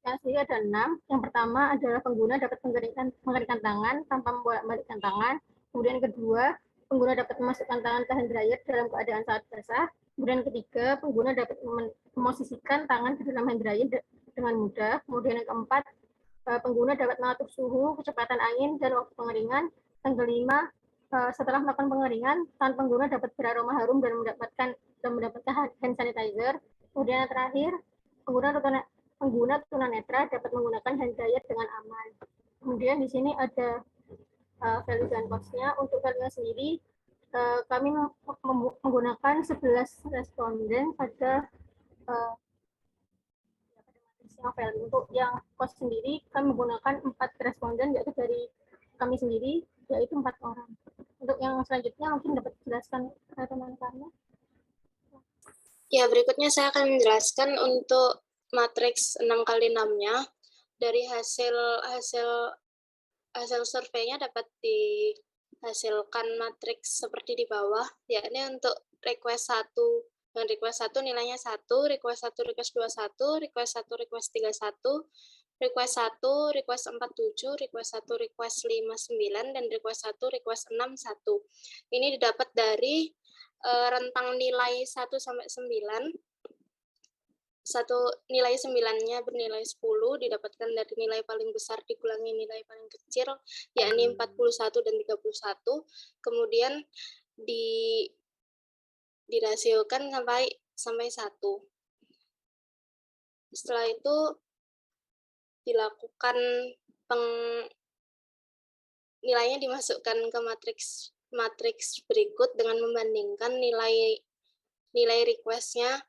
Q: ada 6. Yang pertama adalah pengguna dapat mengeringkan tangan tanpa membolak-balikkan tangan. Kemudian yang kedua, pengguna dapat memasukkan tangan ke hand dryer dalam keadaan saat basah. Kemudian yang ketiga, pengguna dapat memosisikan tangan ke dalam hand dryer dengan mudah. Kemudian yang keempat, pengguna dapat mengatur suhu, kecepatan angin, dan waktu pengeringan. Yang kelima, setelah melakukan pengeringan, tangan pengguna dapat beraroma harum dan mendapatkan hand sanitizer. Kemudian yang terakhir, pengguna tunanetra dapat menggunakan hand dryer dengan aman. Kemudian di sini ada value dan cost-nya. Untuk value sendiri, kami menggunakan 11 responden pada yang value. Untuk yang cost sendiri kami menggunakan 4 responden, yaitu dari kami sendiri, yaitu 4 orang. Untuk yang selanjutnya mungkin dapat dijelaskan teman-teman.
R: Ya, berikutnya saya akan menjelaskan untuk matriks 6x6-nya. Dari hasil surveinya dapat dihasilkan matriks seperti di bawah, yakni untuk request 1 dan request 1 nilainya 1, request 1, request 2, 1, request 1, request 3, 1, request 1, request 4, 7, request 1, request 5, 9, dan request 1, request 6, 1. Ini didapat dari rentang nilai 1 sampai 9. Nilai 9-nya bernilai 10, didapatkan dari nilai paling besar dikurangi nilai paling kecil, yakni 41 dan 31. Kemudian dirasiokan sampai 1. Setelah itu dilakukan nilainya dimasukkan ke matriks berikut dengan membandingkan nilai request-nya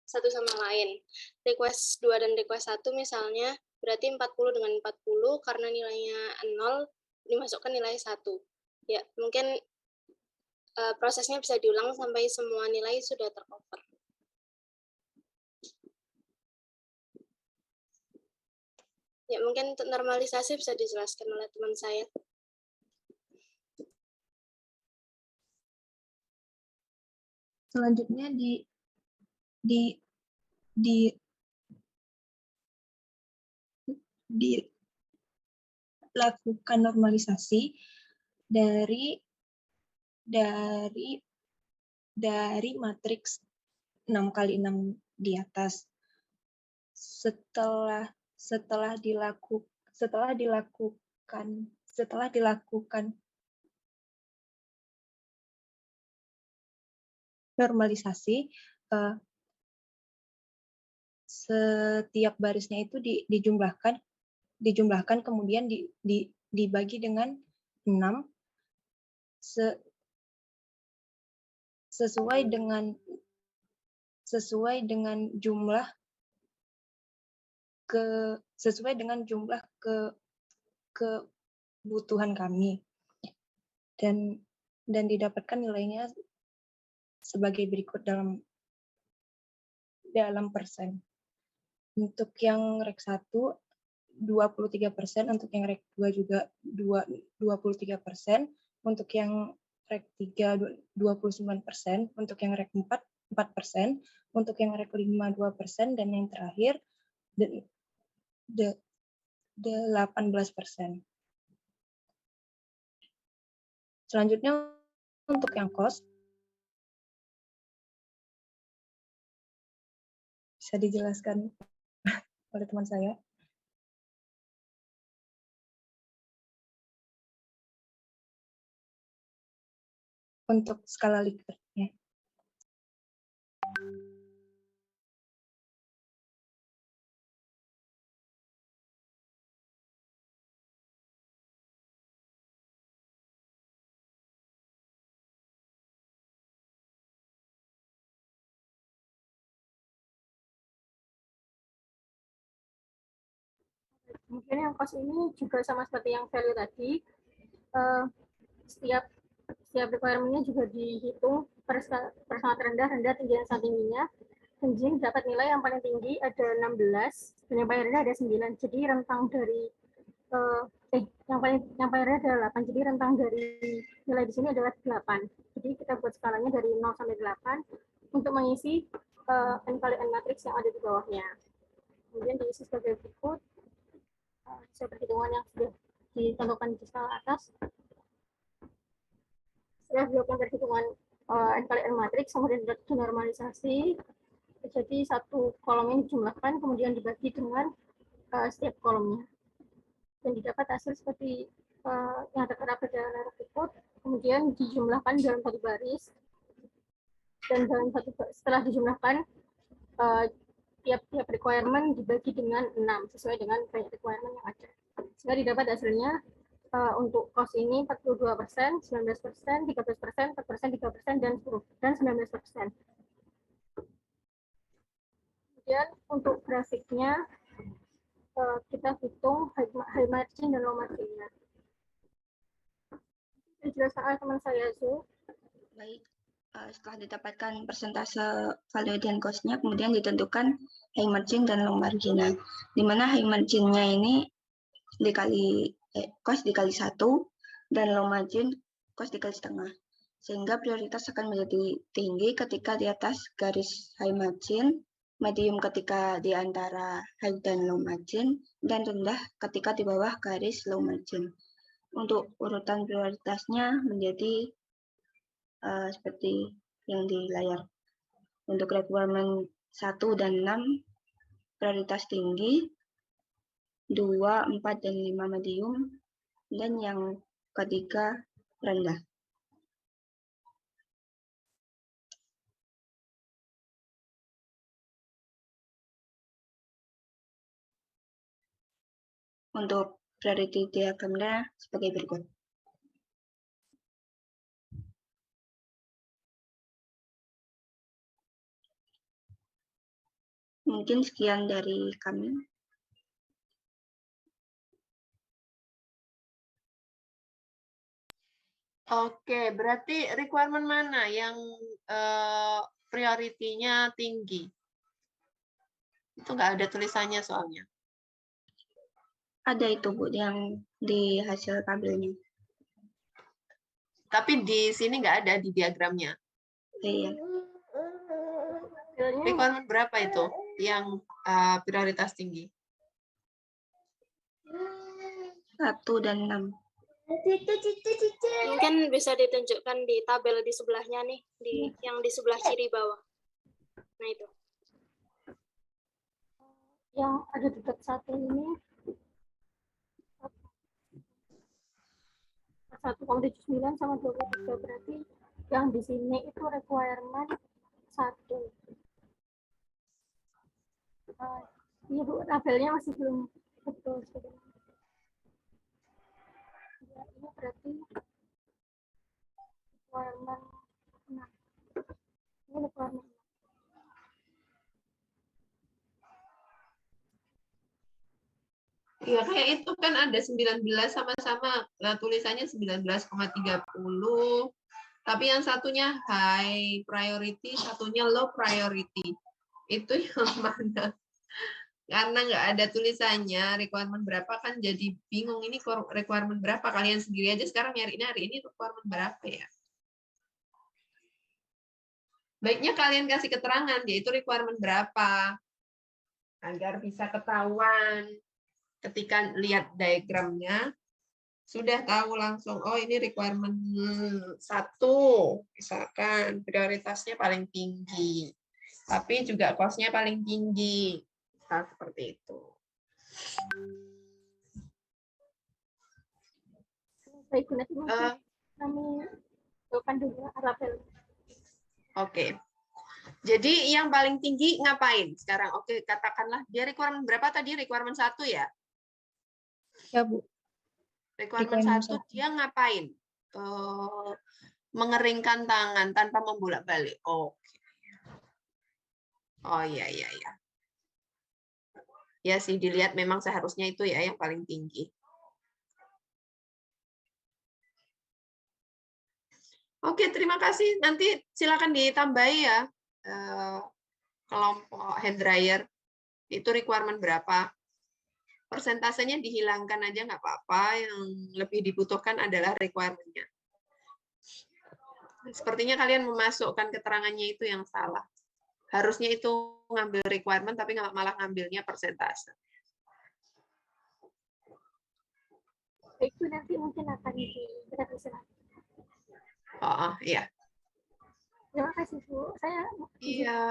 R: satu sama lain. Request 2 dan request 1 misalnya berarti 40 dengan 40, karena nilainya 0 dimasukkan nilai 1. Ya, mungkin prosesnya bisa diulang sampai semua nilai sudah tercover. Ya, mungkin untuk normalisasi bisa dijelaskan oleh teman saya.
L: Selanjutnya dilakukan normalisasi dari matriks 6x6 di atas. Setelah dilakukan normalisasi, setiap barisnya itu dijumlahkan kemudian dibagi dengan 6 sesuai dengan jumlah kebutuhan kami, dan didapatkan nilainya sebagai berikut dalam persen. Untuk yang rek 1 23%, untuk yang rek 2 juga 23%, untuk yang rek 3 29%, untuk yang rek 4 4%, untuk yang rek 5 2%, dan yang terakhir 18%. Selanjutnya untuk yang cost bisa dijelaskan oleh teman saya. Untuk skala Likert-nya.
Q: Kemudian yang cost ini juga sama seperti yang value tadi, setiap requirement-nya juga dihitung per sangat rendah, tinggi dan sangat tingginya. Engine dapat nilai yang paling tinggi ada 16 dan yang paling rendah ada 9. Jadi rentang dari yang paling rendah adalah 8. Jadi rentang dari nilai di sini adalah 8. Jadi kita buat skalanya dari 0 sampai 8 untuk mengisi n kali n matriks yang ada di bawahnya. Kemudian diisi sebagai berikut. Seperti perhitungan yang sudah ditentukan di skala atas. Setelah dilakukan perhitungan n kali n matriks, kemudian dinormalisasi, jadi satu kolom ini dijumlahkan, kemudian dibagi dengan setiap kolomnya. Dan didapat hasil seperti yang tertera pada layar berikut, kemudian dijumlahkan dalam satu baris, dan setelah dijumlahkan, tiap requirement dibagi dengan 6 sesuai dengan banyak requirement yang ada. Sehingga didapat hasilnya untuk cost ini 42%, 19%, 13%, 4%, 3%, dan 19%. Kemudian untuk grafiknya kita hitung high margin dan low margin-nya. Jelaskan teman saya, Zu.
L: Baik, setelah didapatkan persentase value dan cost-nya, kemudian ditentukan high margin dan low margin-nya. Di mana high margin-nya ini dikali cost dikali 1 dan low margin cost dikali setengah. Sehingga prioritas akan menjadi tinggi ketika di atas garis high margin, medium ketika di antara high dan low margin, dan rendah ketika di bawah garis low margin. Untuk urutan prioritasnya menjadi seperti yang di layar. Untuk requirement 1 dan 6 prioritas tinggi, 2, 4, dan 5 medium, dan yang ketiga rendah. Untuk priority diagramnya sebagai berikut. Mungkin sekian dari kami.
E: Oke, berarti requirement mana yang priority-nya tinggi? Itu nggak ada tulisannya soalnya.
L: Ada itu, Bu, yang di hasil tabelnya.
E: Tapi di sini nggak ada di diagramnya.
L: Iya.
E: Requirement berapa itu yang prioritas tinggi?
L: 1 dan 6.
R: Mungkin bisa ditunjukkan di tabel di sebelahnya nih, yang di sebelah kiri bawah. Nah itu.
Q: Yang ada di tab 1 ini 1,79 sama 23, berarti yang di sini itu requirement 1. Iya Bu, tabelnya masih belum betul sebenarnya. Ya, ini berarti requirement 6. Ini requirement 6.
E: Iya, kayak itu kan ada 19 sama-sama tulisannya 19,30. Tapi yang satunya high priority, satunya low priority. Itu yang mana? Karena nggak ada tulisannya requirement berapa kan jadi bingung ini requirement berapa. Kalian sendiri aja sekarang nyarinya hari ini requirement berapa ya. Baiknya kalian kasih keterangan yaitu requirement berapa agar bisa ketahuan ketika lihat diagramnya sudah tahu langsung oh ini requirement 1 misalkan prioritasnya paling tinggi tapi juga cost-nya paling tinggi. Nah, seperti itu.
Q: Baik, nanti kami akan dulu rapel.
E: Oke. Jadi yang paling tinggi ngapain sekarang? Oke, katakanlah dia requirement berapa tadi? Requirement 1 ya?
C: Ya, Bu.
E: Requirement 1 dia ngapain? Mengeringkan tangan tanpa membolak-balik. Oke. Oh iya. Ya sih dilihat memang seharusnya itu ya yang paling tinggi. Oke, terima kasih. Nanti silakan ditambahi ya kelompok hand dryer. Itu requirement berapa? Persentasenya dihilangkan aja nggak apa-apa. Yang lebih dibutuhkan adalah requirement-nya. Sepertinya kalian memasukkan keterangannya itu yang salah. Harusnya itu ngambil requirement, tapi malah ngambilnya persentase.
Q: Itu nanti mungkin akan direvisi lagi.
E: Oh, iya.
Q: Terima kasih, Bu. Saya
E: Iya.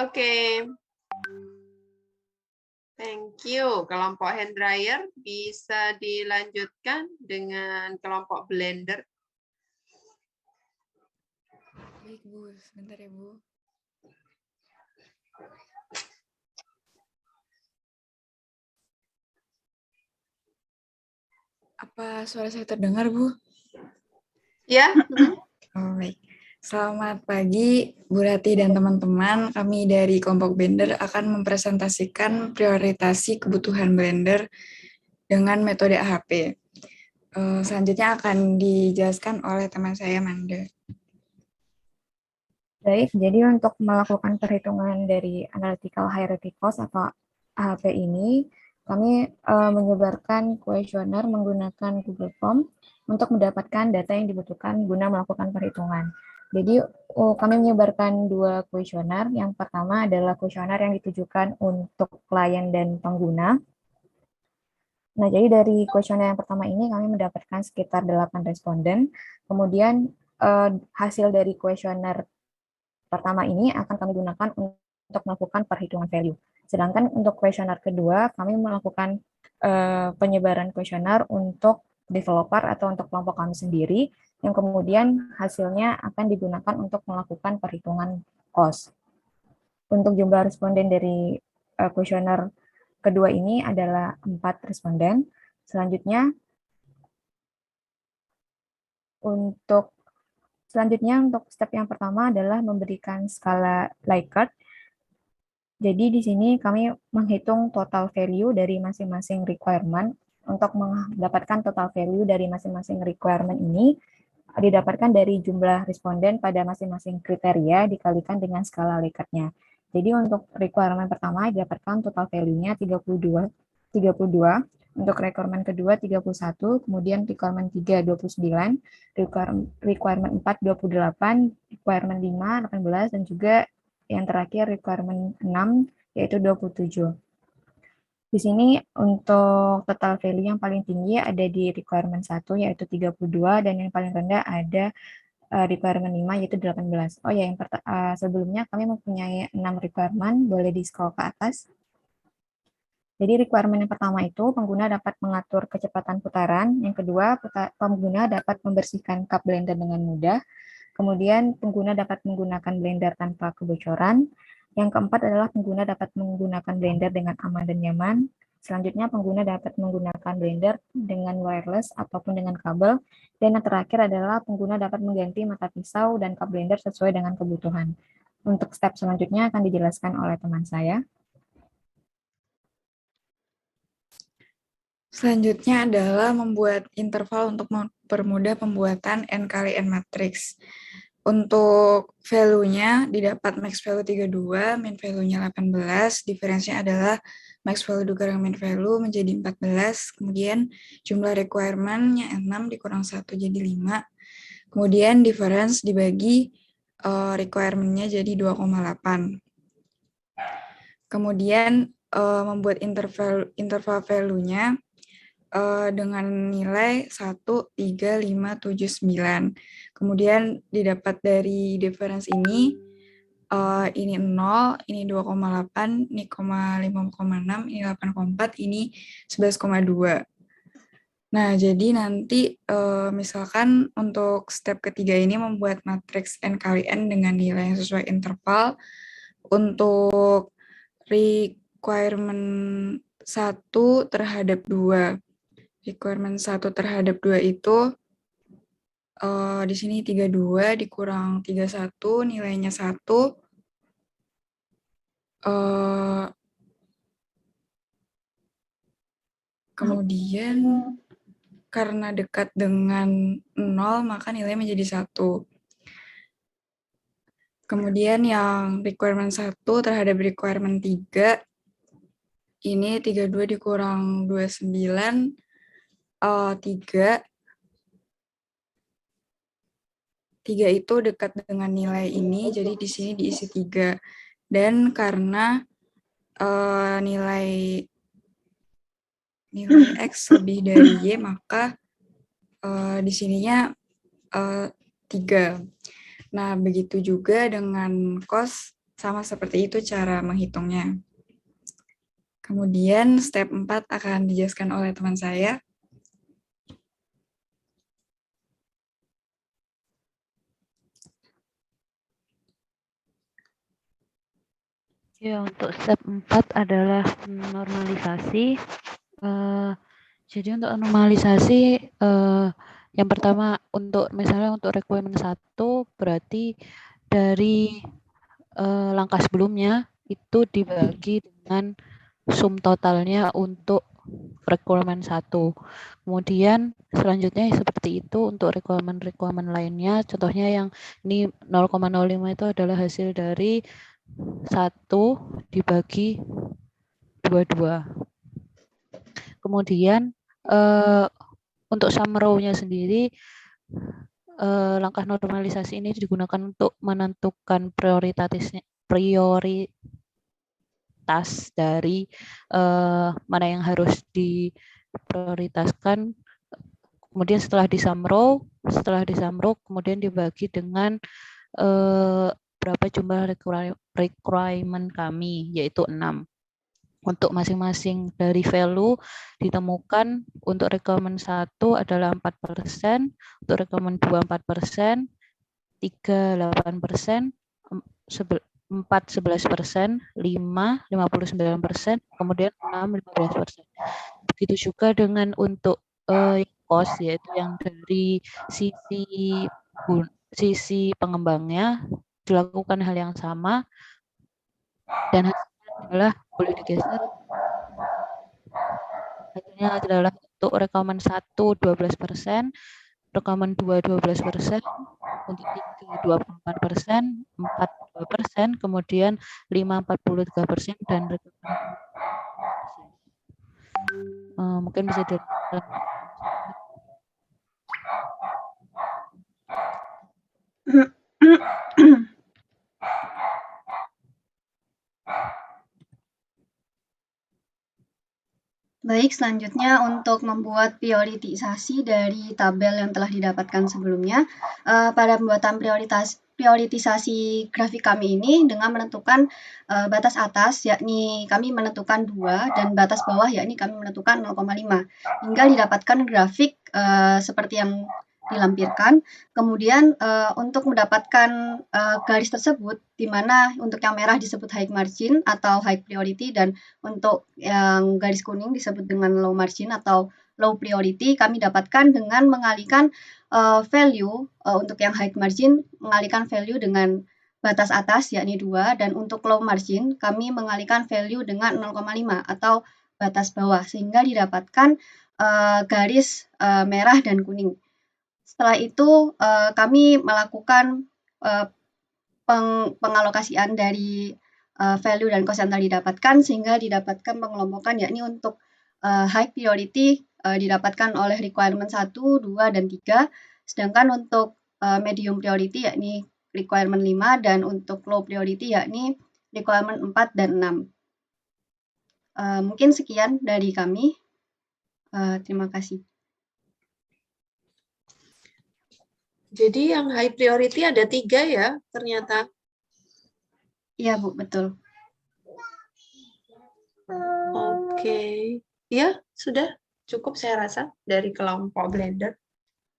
E: Oke. Thank you. Kelompok hand dryer bisa dilanjutkan dengan kelompok blender.
C: Baik, Bu. Sebentar ya, Bu. Apa suara saya terdengar, Bu?
E: Ya.
C: Oh, baik.
S: Selamat pagi, Bu Rati dan teman-teman. Kami dari kelompok Blender akan mempresentasikan prioritasi kebutuhan Blender dengan metode AHP. Selanjutnya akan dijelaskan oleh teman saya, Manda.
T: Baik, jadi untuk melakukan perhitungan dari Analytical Hierarchy Cost atau AHP ini, kami menyebarkan kuesioner menggunakan Google Form untuk mendapatkan data yang dibutuhkan guna melakukan perhitungan. Jadi kami menyebarkan 2 kuesioner. Yang pertama adalah kuesioner yang ditujukan untuk klien dan pengguna. Nah, jadi dari kuesioner yang pertama ini kami mendapatkan sekitar 8 responden. Kemudian hasil dari kuesioner pertama ini akan kami gunakan untuk melakukan perhitungan value. Sedangkan untuk kuesioner kedua, kami melakukan penyebaran kuesioner untuk developer atau untuk kelompok kami sendiri, yang kemudian hasilnya akan digunakan untuk melakukan perhitungan cost. Untuk jumlah responden dari kuesioner kedua ini adalah 4 responden. Selanjutnya, untuk step yang pertama adalah memberikan skala Likert. Jadi di sini kami menghitung total value dari masing-masing requirement. Untuk mendapatkan total value dari masing-masing requirement ini didapatkan dari jumlah responden pada masing-masing kriteria dikalikan dengan skala Likert-nya. Jadi untuk requirement pertama didapatkan total value-nya 32, untuk requirement kedua 31, kemudian requirement 3 29, requirement 4 28, requirement 5 18, dan juga yang terakhir requirement 6 yaitu 27. Di sini untuk total value yang paling tinggi ada di requirement 1 yaitu 32, dan yang paling rendah ada requirement 5 yaitu 18. Oh ya, sebelumnya kami mempunyai 6 requirement, boleh di-scroll ke atas. Jadi requirement yang pertama itu pengguna dapat mengatur kecepatan putaran, yang kedua pengguna dapat membersihkan cup Blender dengan mudah, kemudian pengguna dapat menggunakan Blender tanpa kebocoran, yang keempat adalah pengguna dapat menggunakan Blender dengan aman dan nyaman, selanjutnya pengguna dapat menggunakan Blender dengan wireless ataupun dengan kabel, dan yang terakhir adalah pengguna dapat mengganti mata pisau dan cup Blender sesuai dengan kebutuhan. Untuk step selanjutnya akan dijelaskan oleh teman saya.
S: Selanjutnya adalah membuat interval untuk mempermudah pembuatan N kali N matrix. Untuk value-nya didapat max value 32, min value-nya 18, diferensinya adalah max value dikurang min value menjadi 14, kemudian jumlah requirement-nya 6 dikurang 1 jadi 5, kemudian difference dibagi requirement-nya jadi 2,8. Kemudian membuat interval value-nya dengan nilai 1, 3, 5, 7, 9. Kemudian didapat dari difference ini 0, ini 2,8, ini 5,6, ini 8,4, ini 11,2. Nah, jadi nanti misalkan untuk step ketiga ini membuat matriks N kali N dengan nilai yang sesuai interval. Untuk requirement 1 terhadap 2. Requirement 1 terhadap 2 itu di sini 32 dikurang 31, nilainya 1. Kemudian karena dekat dengan 0, maka nilainya menjadi 1. Kemudian yang requirement 1 terhadap requirement 3, ini 32 dikurang 29, 3 itu dekat dengan nilai ini, jadi di sini diisi 3. Dan karena nilai X lebih dari Y, maka di sininya 3. Nah, begitu juga dengan cost, sama seperti itu cara menghitungnya. Kemudian step 4 akan dijelaskan oleh teman saya.
U: Ya, untuk step 4 adalah normalisasi. Jadi untuk normalisasi Yang pertama misalnya untuk requirement 1 berarti dari langkah sebelumnya itu dibagi dengan sum totalnya untuk requirement 1. Kemudian selanjutnya seperti itu untuk requirement lainnya. Contohnya yang ini 0,05 itu adalah hasil dari 1 dibagi 22. Kemudian untuk sum row-nya sendiri, langkah normalisasi ini digunakan untuk menentukan prioritas dari mana yang harus diprioritaskan. Kemudian setelah di sum row kemudian dibagi dengan berapa jumlah requirement kami, yaitu 6. Untuk masing-masing dari value ditemukan untuk requirement 1 adalah 4%, untuk requirement 2 4%, 3 8%, 4 11%, 5 59%, kemudian 6 15%. Begitu juga dengan untuk cost, yaitu yang dari sisi pengembangnya dilakukan hal yang sama, dan hasilnya adalah boleh digeser. Hasilnya adalah untuk requirement 1 12%, requirement 2 12%, untuk 3 24%, 4 2%, kemudian 5 43%, dan requirement 5%. Mungkin bisa dilanjutkan.
A: Baik, selanjutnya untuk membuat prioritisasi dari tabel yang telah didapatkan sebelumnya, pada pembuatan prioritisasi grafik kami ini dengan menentukan batas atas, yakni kami menentukan 2, dan batas bawah, yakni kami menentukan 0,5, hingga didapatkan grafik seperti yang dilampirkan. Kemudian untuk mendapatkan garis tersebut, di mana untuk yang merah disebut high margin atau high priority, dan untuk yang garis kuning disebut dengan low margin atau low priority, kami dapatkan dengan mengalihkan value untuk yang high margin, mengalihkan value dengan batas atas, yakni 2, dan untuk low margin, kami mengalihkan value dengan 0,5 atau batas bawah, sehingga didapatkan garis merah dan kuning. Setelah itu kami melakukan pengalokasian dari value dan cost yang telah didapatkan, sehingga didapatkan pengelompokan, yakni untuk high priority didapatkan oleh requirement 1, 2, dan 3, sedangkan untuk medium priority yakni requirement 5, dan untuk low priority yakni requirement 4 dan 6. Mungkin sekian dari kami. Terima kasih.
E: Jadi yang high priority ada 3 ya ternyata?
A: Iya Bu, betul.
E: Oke. Ya, sudah cukup saya rasa dari kelompok blender.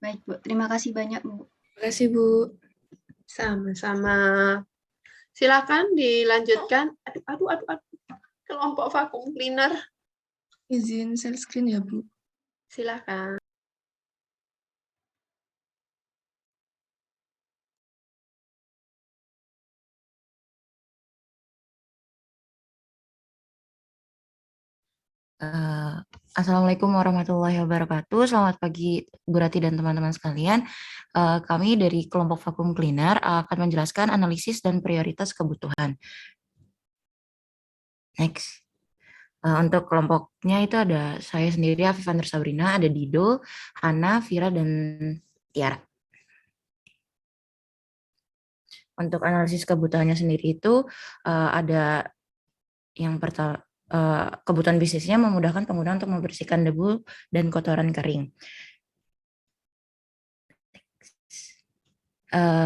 A: Baik Bu, terima kasih banyak Bu.
E: Terima kasih Bu. Sama-sama. Silakan dilanjutkan. Aduh. Kelompok vacuum cleaner.
V: Izin share screen ya Bu.
E: Silakan.
W: Assalamualaikum warahmatullahi wabarakatuh. Selamat pagi Bu Rati dan teman-teman sekalian. Kami dari kelompok vacuum cleaner akan menjelaskan analisis dan prioritas kebutuhan. Next. Untuk kelompoknya itu ada saya sendiri, Afifah Nur Sabrina, ada Dido, Hana, Vira, dan Tiara. Untuk analisis kebutuhannya sendiri itu ada yang pertama, kebutuhan bisnisnya memudahkan pengguna untuk membersihkan debu dan kotoran kering.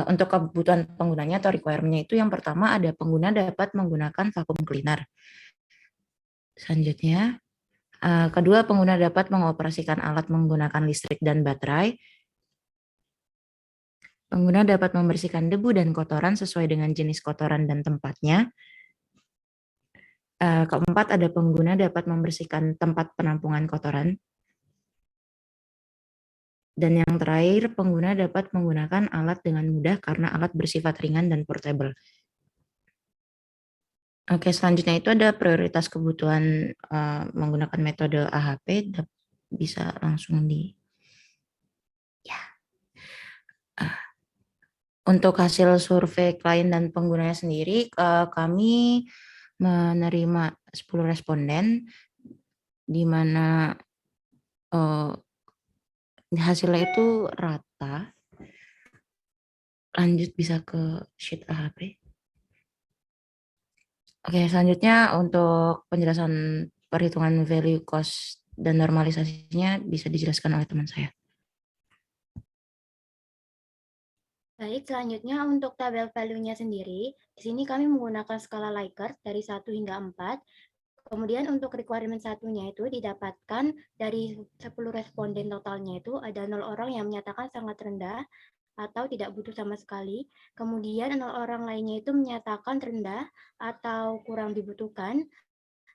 W: Untuk kebutuhan penggunanya atau requirement-nya itu yang pertama ada pengguna dapat menggunakan vacuum cleaner. Selanjutnya, kedua pengguna dapat mengoperasikan alat menggunakan listrik dan baterai. Pengguna dapat membersihkan debu dan kotoran sesuai dengan jenis kotoran dan tempatnya. Keempat, ada pengguna dapat membersihkan tempat penampungan kotoran. Dan yang terakhir, pengguna dapat menggunakan alat dengan mudah karena alat bersifat ringan dan portable. Oke, selanjutnya itu ada prioritas kebutuhan menggunakan metode AHP, bisa langsung di ya. Untuk hasil survei klien dan penggunanya sendiri, kami menerima 10 responden, di mana hasilnya itu rata. Lanjut bisa ke sheet AHP. Oke, selanjutnya untuk penjelasan perhitungan value cost dan normalisasinya bisa dijelaskan oleh teman saya.
A: Baik, selanjutnya untuk tabel value-nya sendiri, di sini kami menggunakan skala Likert dari 1 hingga 4. Kemudian untuk requirement satunya itu didapatkan dari 10 responden totalnya itu ada 0 orang yang menyatakan sangat rendah atau tidak butuh sama sekali. Kemudian 0 orang lainnya itu menyatakan rendah atau kurang dibutuhkan.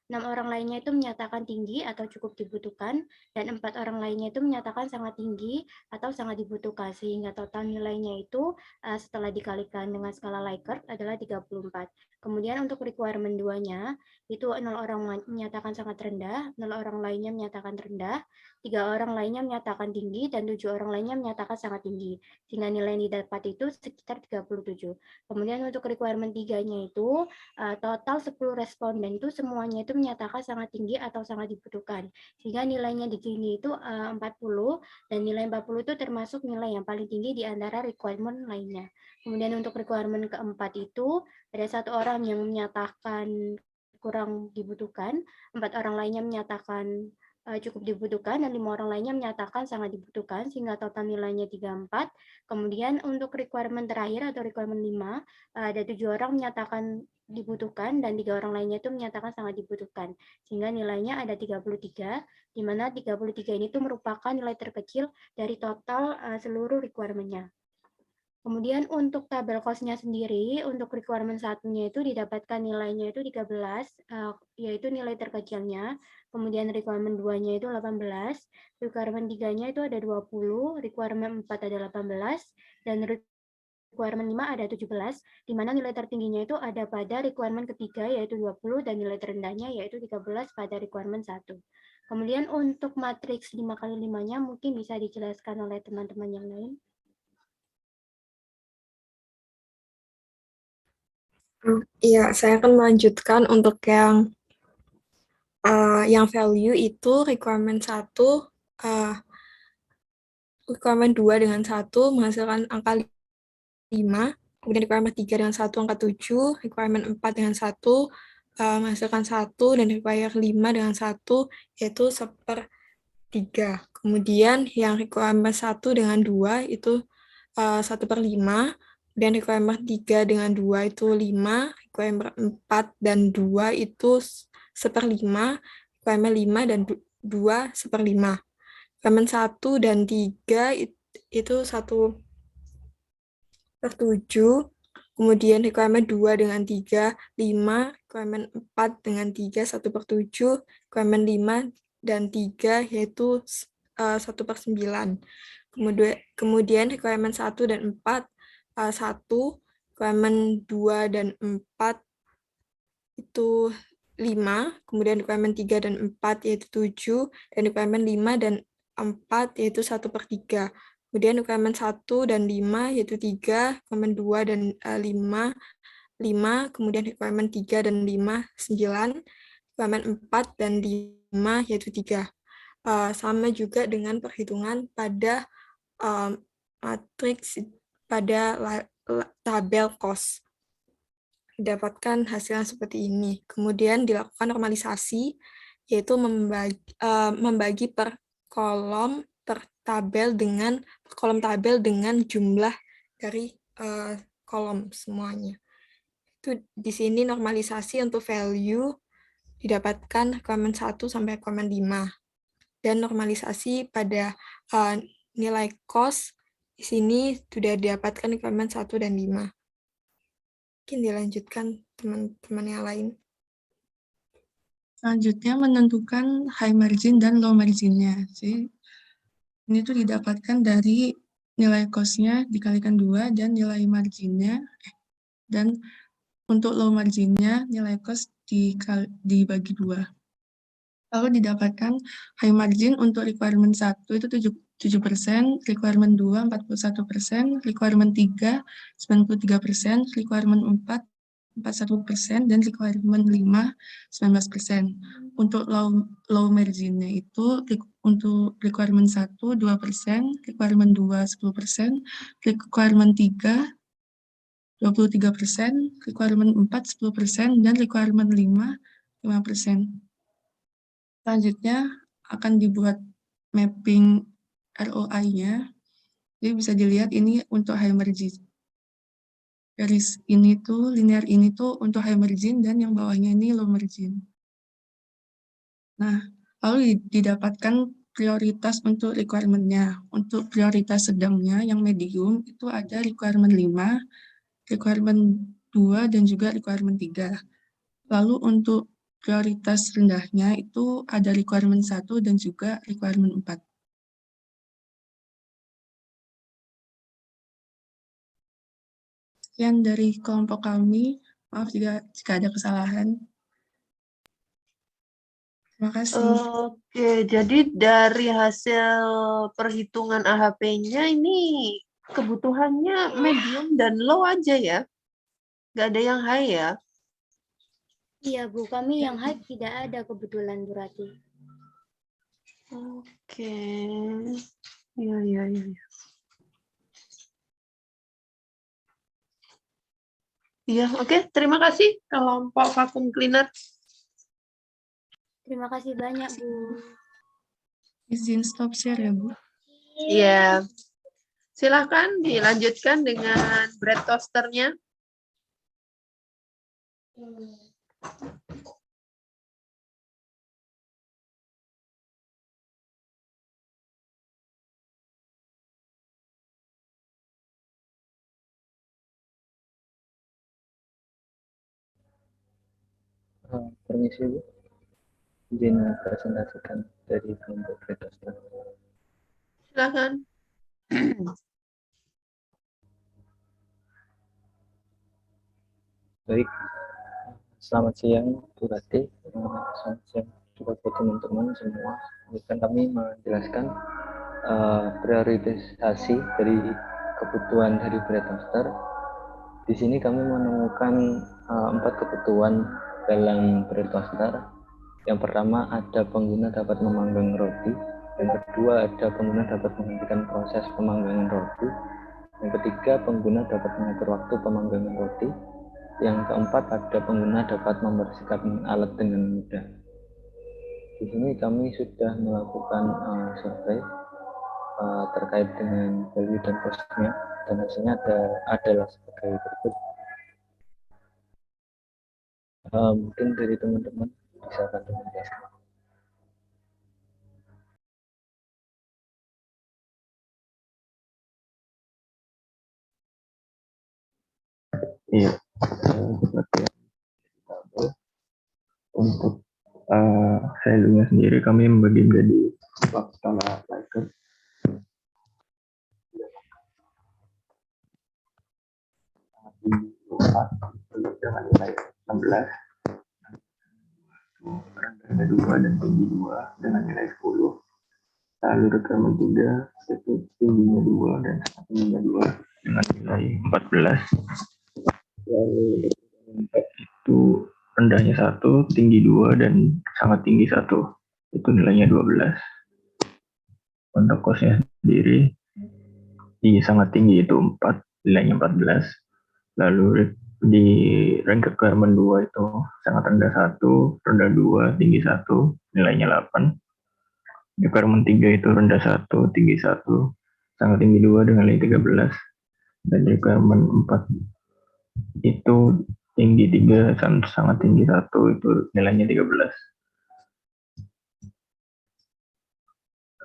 A: 6 orang lainnya itu menyatakan tinggi atau cukup dibutuhkan, dan 4 orang lainnya itu menyatakan sangat tinggi atau sangat dibutuhkan, sehingga total nilainya itu setelah dikalikan dengan skala Likert adalah 34. Kemudian untuk requirement 2-nya, itu 0 orang menyatakan sangat rendah, 0 orang lainnya menyatakan rendah, 3 orang lainnya menyatakan tinggi, dan 7 orang lainnya menyatakan sangat tinggi, sehingga nilai yang didapat itu sekitar 37. Kemudian untuk requirement 3-nya itu, total 10 responden itu semuanya itu menyatakan sangat tinggi atau sangat dibutuhkan. Sehingga nilainya di sini itu 40, dan nilai 40 itu termasuk nilai yang paling tinggi di antara requirement lainnya. Kemudian untuk requirement keempat itu, ada 1 orang yang menyatakan kurang dibutuhkan, 4 orang lainnya menyatakan cukup dibutuhkan, dan 5 orang lainnya menyatakan sangat dibutuhkan, sehingga total nilainya 34. Kemudian untuk requirement terakhir atau requirement 5, ada 7 orang menyatakan dibutuhkan dan 3 orang lainnya itu menyatakan sangat dibutuhkan, sehingga nilainya ada 33, di mana 33 ini tuh merupakan nilai terkecil dari total seluruh requirement-nya. Kemudian untuk tabel cost-nya sendiri, untuk requirement satunya itu didapatkan nilainya itu 13, yaitu nilai terkecilnya. Kemudian requirement 2-nya itu 18, requirement 3-nya itu ada 20, requirement 4 ada 18, dan requirement 5 ada 17, di mana nilai tertingginya itu ada pada requirement ketiga yaitu 20, dan nilai terendahnya yaitu 13 pada requirement 1. Kemudian untuk matriks 5x5-nya mungkin bisa dijelaskan oleh teman-teman yang lain.
S: Iya, saya akan melanjutkan untuk yang value itu requirement 1, requirement 2 dengan 1 menghasilkan angka 5, kemudian requirement 3 dengan 1 angka 7, requirement 4 dengan 1 menghasilkan 1, dan requirement 5 dengan 1 yaitu 1/3. Kemudian yang requirement 1 dengan 2 itu 1/5, dan requirement 3 dengan 2 itu 5, requirement 4 dan 2 itu 1/5, requirement 5 dan 2 1/5. Requirement 1 dan 3 itu 1/7, kemudian requirement 2 dengan 3, 5, requirement 4 dengan 3, 1/7, requirement 5 dan 3 yaitu 1/9. Kemudian requirement 1 dan 4, 1, requirement 2 dan 4 itu 5, kemudian requirement 3 dan 4 yaitu 7, dan requirement 5 dan 4 yaitu 1/3. Kemudian requirement 1 dan 5 yaitu 3, requirement 2 dan 5, kemudian requirement 3 dan 5, 9, requirement 4 dan 5 yaitu 3. Sama juga dengan perhitungan pada matriks pada tabel cost. Didapatkan hasilnya seperti ini. Kemudian dilakukan normalisasi, yaitu membagi per kolom tabel dengan jumlah dari kolom semuanya. Itu di sini normalisasi untuk value didapatkan requirement 1 sampai requirement 5. Dan normalisasi pada nilai cost di sini sudah didapatkan requirement 1 dan 5. Mungkin dilanjutkan teman-teman yang lain.
V: Selanjutnya menentukan high margin dan low margin-nya. Jadi, Ini tuh didapatkan dari nilai cost-nya dikalikan 2 dan nilai marginnya, dan untuk low marginnya nilai cost dibagi 2. Lalu didapatkan high margin untuk requirement 1 itu 7%, requirement 2 41%, requirement 3 93%, requirement 4 41%, dan requirement 5 19%. Untuk low marginnya itu untuk requirement 1 2%, requirement 2 10%, requirement 3 23%, requirement 4 10%, dan requirement 5 5%. Selanjutnya akan dibuat mapping ROI-nya. Jadi bisa dilihat ini untuk high margin. Garis ini tuh, linear ini tuh untuk high margin, dan yang bawahnya ini low margin. Nah, lalu didapatkan prioritas untuk requirement-nya. Untuk prioritas sedangnya yang medium itu ada requirement 5, requirement 2, dan juga requirement 3. Lalu untuk prioritas rendahnya itu ada requirement 1 dan juga requirement 4. Sekian dari kelompok kami. Maaf jika ada kesalahan. Terima kasih.
E: Oke, jadi dari hasil perhitungan AHP-nya ini kebutuhannya medium dan low aja ya? Nggak ada yang high ya?
B: Iya Bu, kami yang high tidak ada kebetulan Bu Rati.
E: Oke, iya. Iya, oke. Terima kasih kelompok vacuum cleaner.
B: Terima kasih banyak Bu.
V: Izin stop share ya Bu.
E: Iya. Silahkan dilanjutkan dengan bread toasternya.
G: Permisi Bu, izin presentasikan dari kelompok bread toaster.
E: Silahkan.
G: Baik, selamat siang Bu Rati, selamat siang juga buat teman-teman semua. Akan kami menjelaskan prioritisasi dari kebutuhan dari bread toaster. Di sini kami menemukan 4 kebutuhan dalam bread toaster. Yang pertama ada pengguna dapat memanggang roti. Yang kedua ada pengguna dapat menghentikan proses pemanggangan roti. Yang ketiga pengguna dapat mengatur waktu pemanggangan roti. Yang keempat ada pengguna dapat membersihkan alat dengan mudah. Di sini kami sudah melakukan survei terkait dengan value dan cost-nya, dan hasilnya adalah sebagai berikut. Mungkin dari teman-teman bisa bantu menjelaskan.
H: Iya, seperti untuk value-nya sendiri kami membagi menjadi 4 skala Likert. Dengan nilai 16, rendah 2 dan tinggi 2 dengan nilai 10. Lalu requirement 3 itu tingginya 2 dan tingginya 2 dengan nilai 14. Lalu requirement 4 itu rendahnya 1, tinggi 2 dan sangat tinggi 1. Itu nilainya 12. Untuk cost-nya sendiri sangat tinggi itu 4, nilainya 14. Lalu di rank requirement 2 itu sangat rendah 1, rendah 2, tinggi 1, nilainya 8. Requirement 3 itu rendah 1, tinggi 1, sangat tinggi 2 dengan nilai 13. Dan requirement 4 itu tinggi 3, sangat tinggi 1, itu nilainya 13.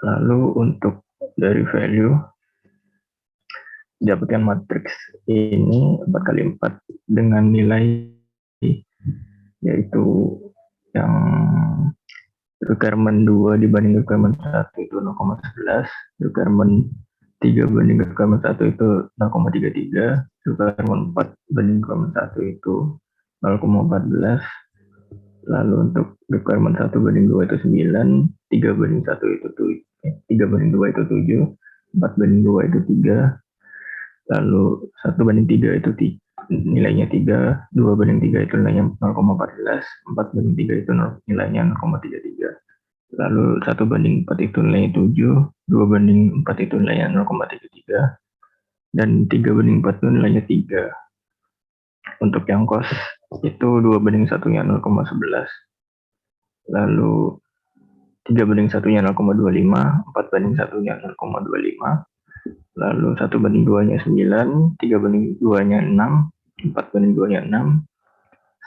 H: Lalu untuk dari value, dapatkan matriks ini 4x4 dengan nilai yaitu yang requirement 2 dibanding requirement 1 itu 0,11, requirement 3 banding requirement 1 itu 0,33, requirement 4 banding requirement 1 itu 0,14, lalu untuk requirement 1 banding 2 itu 9, 3 banding 1 itu 3 banding 2 itu 7, 4 banding 2 itu 3, lalu 1 banding 3 itu nilainya 3, 2 banding 3 itu nilainya 0,14, 4 banding 3 itu nilainya 0,33, lalu 1 banding 4 itu nilainya 7, 2 banding 4 itu nilainya 0,33, dan 3 banding 4 itu nilainya 3. Untuk yang cost itu 2 banding 1-nya 0,11, lalu 3 banding 1-nya 0,25, 4 banding 1-nya 0,25, lalu 1 banding 2-nya 9, 3 banding 2-nya 6, 4 banding 2-nya 6,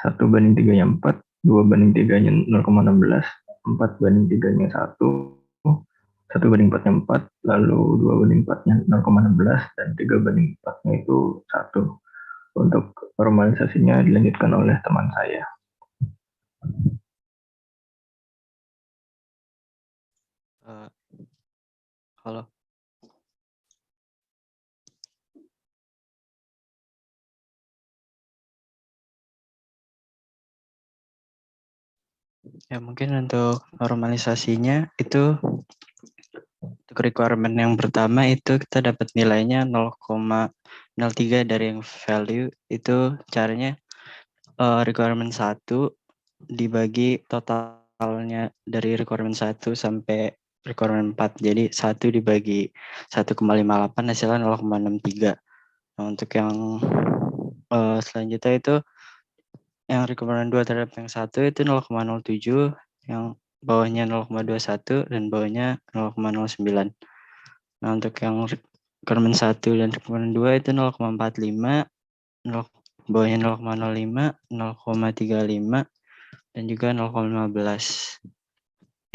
H: 1 banding 3-nya 4, 2 banding 3-nya 0,16, 4 banding 3-nya 1, 1 banding 4-nya 4, lalu 2 banding 4-nya 0,16, dan 3 banding 4-nya itu 1. Untuk normalisasinya dilanjutkan oleh teman saya.
D: Halo. Ya mungkin untuk normalisasinya itu untuk requirement yang pertama itu kita dapat nilainya 0,03 dari yang value. Itu caranya requirement 1 dibagi totalnya dari requirement 1 sampai requirement 4. Jadi 1 dibagi 1,58 hasilnya 0,63. Nah, untuk yang selanjutnya itu yang requirement 2 terhadap yang 1 itu 0,07, yang bawahnya 0,21 dan bawahnya 0,09. Nah, untuk yang requirement 1 dan requirement 2 itu 0,45, bawahnya 0,05, 0,35 dan juga 0,15.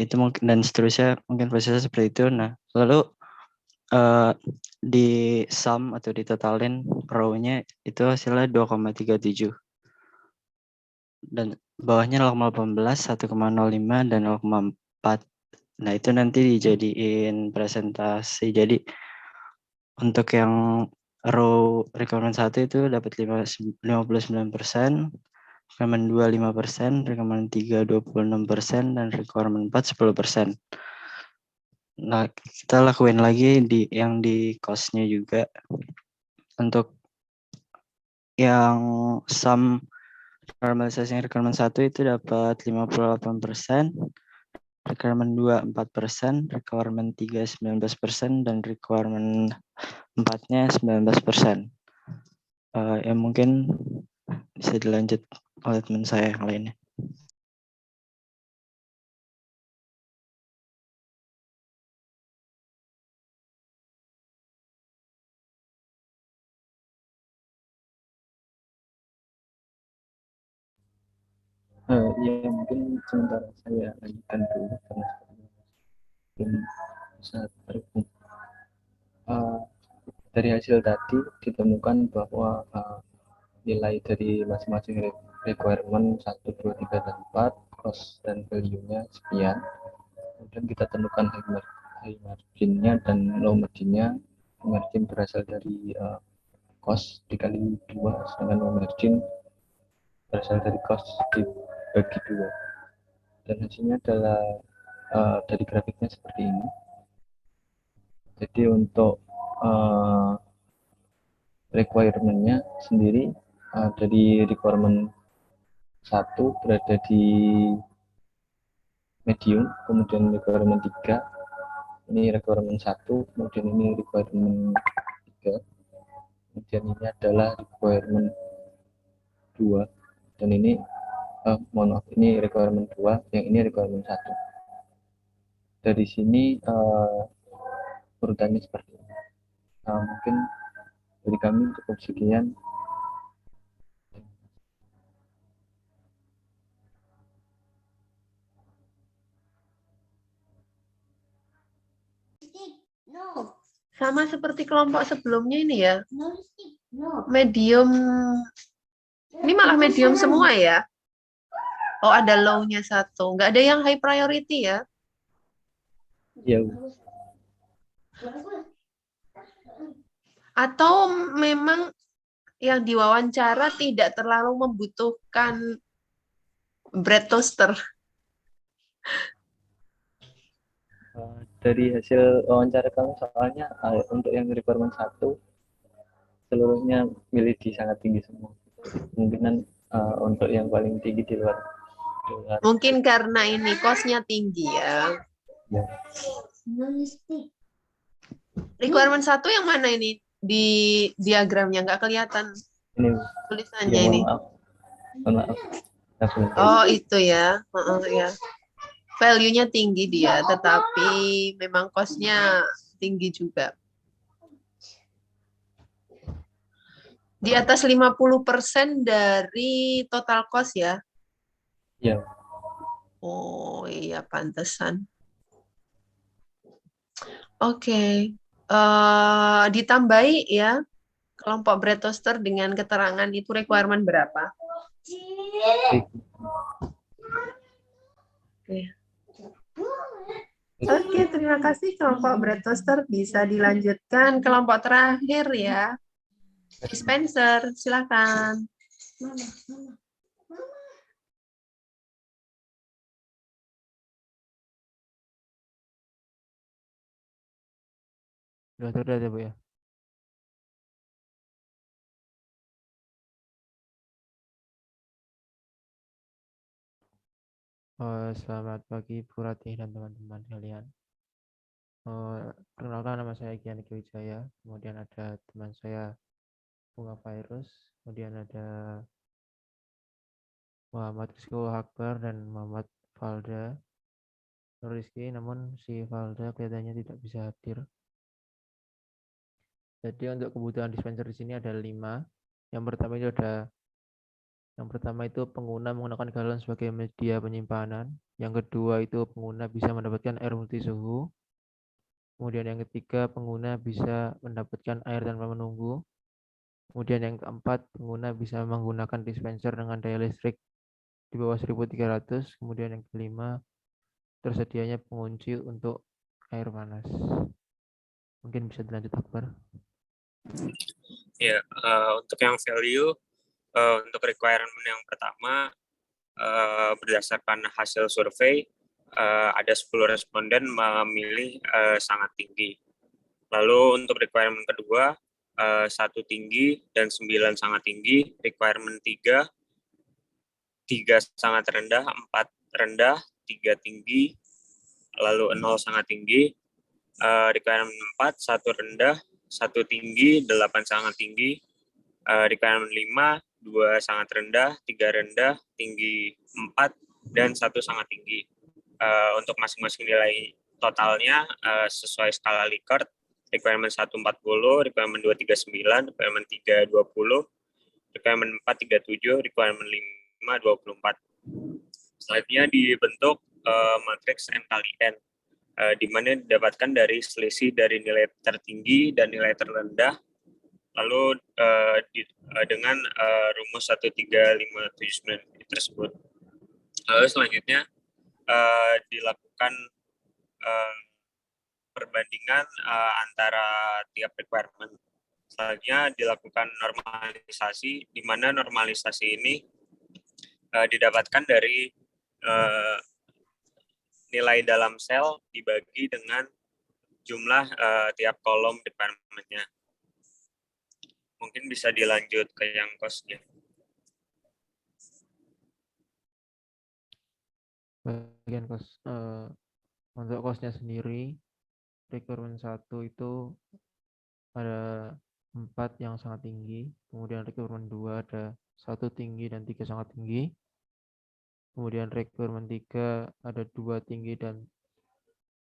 D: Itu mungkin dan seterusnya, mungkin prosesnya seperti itu. Nah, lalu di sum atau ditotalin row-nya itu hasilnya 2,37. Dan bawahnya 0,18, 1,05 dan 0,4. Nah, itu nanti dijadiin presentasi. Jadi untuk yang row requirement 1 itu dapat 59%, requirement 2 5%, requirement 3 26% dan requirement 4 10%. Nah, kita lakuin lagi di yang di cost-nya juga. Untuk yang sum normalisasi requirement 1 itu dapat 58%, requirement 2 4%, requirement 3 19% dan requirement 4-nya 19%. Ya mungkin bisa dilanjut oleh teman saya yang lainnya.
G: Ya mungkin sementara saya lanjutkan dulu karena mungkin bisa terhubung. Dari hasil tadi ditemukan bahwa nilai dari masing-masing requirement 1, 2, 3, dan 4, cost dan value-nya sekian. Kemudian kita tentukan high margin-nya dan low margin-nya. Margin berasal dari cost dikali 2, sedangkan low margin berasal dari cost dibagi 2. Dan hasilnya adalah dari grafiknya seperti ini. Jadi untuk requirement-nya sendiri dari requirement 1 berada di medium, kemudian requirement 3 ini requirement 1, kemudian ini requirement 3, kemudian ini adalah requirement 2, dan ini mohon maaf, ini requirement 2, yang ini requirement 1. Dari sini urutannya seperti ini. Mungkin dari kami cukup sekian.
E: Sama seperti kelompok sebelumnya ini ya. Medium. Ini malah medium semua ya. Oh, ada low-nya satu. Nggak ada yang high priority ya?
G: Iya, Bu.
E: Atau memang yang diwawancara tidak terlalu membutuhkan bread toaster?
G: Dari hasil wawancara kami soalnya untuk yang requirement 1 seluruhnya milih di sangat tinggi semua. Kemungkinan untuk yang paling tinggi di luar.
E: Mungkin karena ini cost-nya tinggi ya.
G: Ya.
E: Requirement 1 yang mana ini? Di diagramnya nggak kelihatan
G: Ini
E: tulisannya
G: ya,
E: ini.
G: mohon maaf.
E: Oh, itu ya. Ya. Value-nya tinggi dia, tetapi memang cost-nya tinggi juga. Di atas 50% dari total cost ya?
G: Iya.
E: Oh iya, pantesan. Oke. Ditambahi ya, kelompok bread toaster dengan keterangan itu requirement berapa? Oke, terima kasih kelompok bread toaster. Bisa dilanjutkan kelompok terakhir ya. Spencer, silakan.
F: Sudah ya, Bu ya. Selamat pagi Bu Ratih dan teman-teman sekalian. Perkenalkan, nama saya Gian Wijaya, kemudian ada teman saya Bunga Virus, kemudian ada Muhammad Rizko Akbar dan Muhammad Valda Rizky, namun si Valda kelihatannya tidak bisa hadir. Jadi untuk kebutuhan dispenser di sini ada 5. Yang pertama itu pengguna menggunakan galon sebagai media penyimpanan. Yang kedua itu pengguna bisa mendapatkan air multisuhu. Kemudian yang ketiga, pengguna bisa mendapatkan air tanpa menunggu. Kemudian yang keempat, pengguna bisa menggunakan dispenser dengan daya listrik di bawah 1300. Kemudian yang kelima, tersedianya pengunci untuk air panas. Mungkin bisa dilanjut, Akbar.
I: Ya, untuk yang value, untuk requirement yang pertama, berdasarkan hasil survei, ada 10 responden memilih sangat tinggi. Lalu untuk requirement kedua, 1 tinggi dan 9 sangat tinggi. Requirement 3 sangat rendah, 4 rendah, 3 tinggi, lalu 0 sangat tinggi. Requirement 4, 1 rendah, 1 tinggi, 8 sangat tinggi. Requirement 5, 2 sangat rendah, 3 rendah, tinggi 4, dan 1 sangat tinggi. Untuk masing-masing nilai totalnya sesuai skala Likert, requirement 1 40, requirement 2 39, requirement 3 20, requirement 4 37, requirement 5 24. Selanjutnya dibentuk matriks N kali N, di mana didapatkan dari selisih dari nilai tertinggi dan nilai terendah, lalu dengan rumus 13579 tersebut. Lalu selanjutnya dilakukan perbandingan antara tiap requirement. Selanjutnya dilakukan normalisasi, di mana normalisasi ini didapatkan dari nilai dalam sel dibagi dengan jumlah tiap kolom requirement-nya. Mungkin bisa dilanjut ke yang cost-nya.
F: Bagian cost, untuk cost-nya sendiri, requirement 1 itu ada 4 yang sangat tinggi, kemudian requirement 2 ada 1 tinggi dan 3 sangat tinggi. Kemudian requirement 3 ada 2 tinggi dan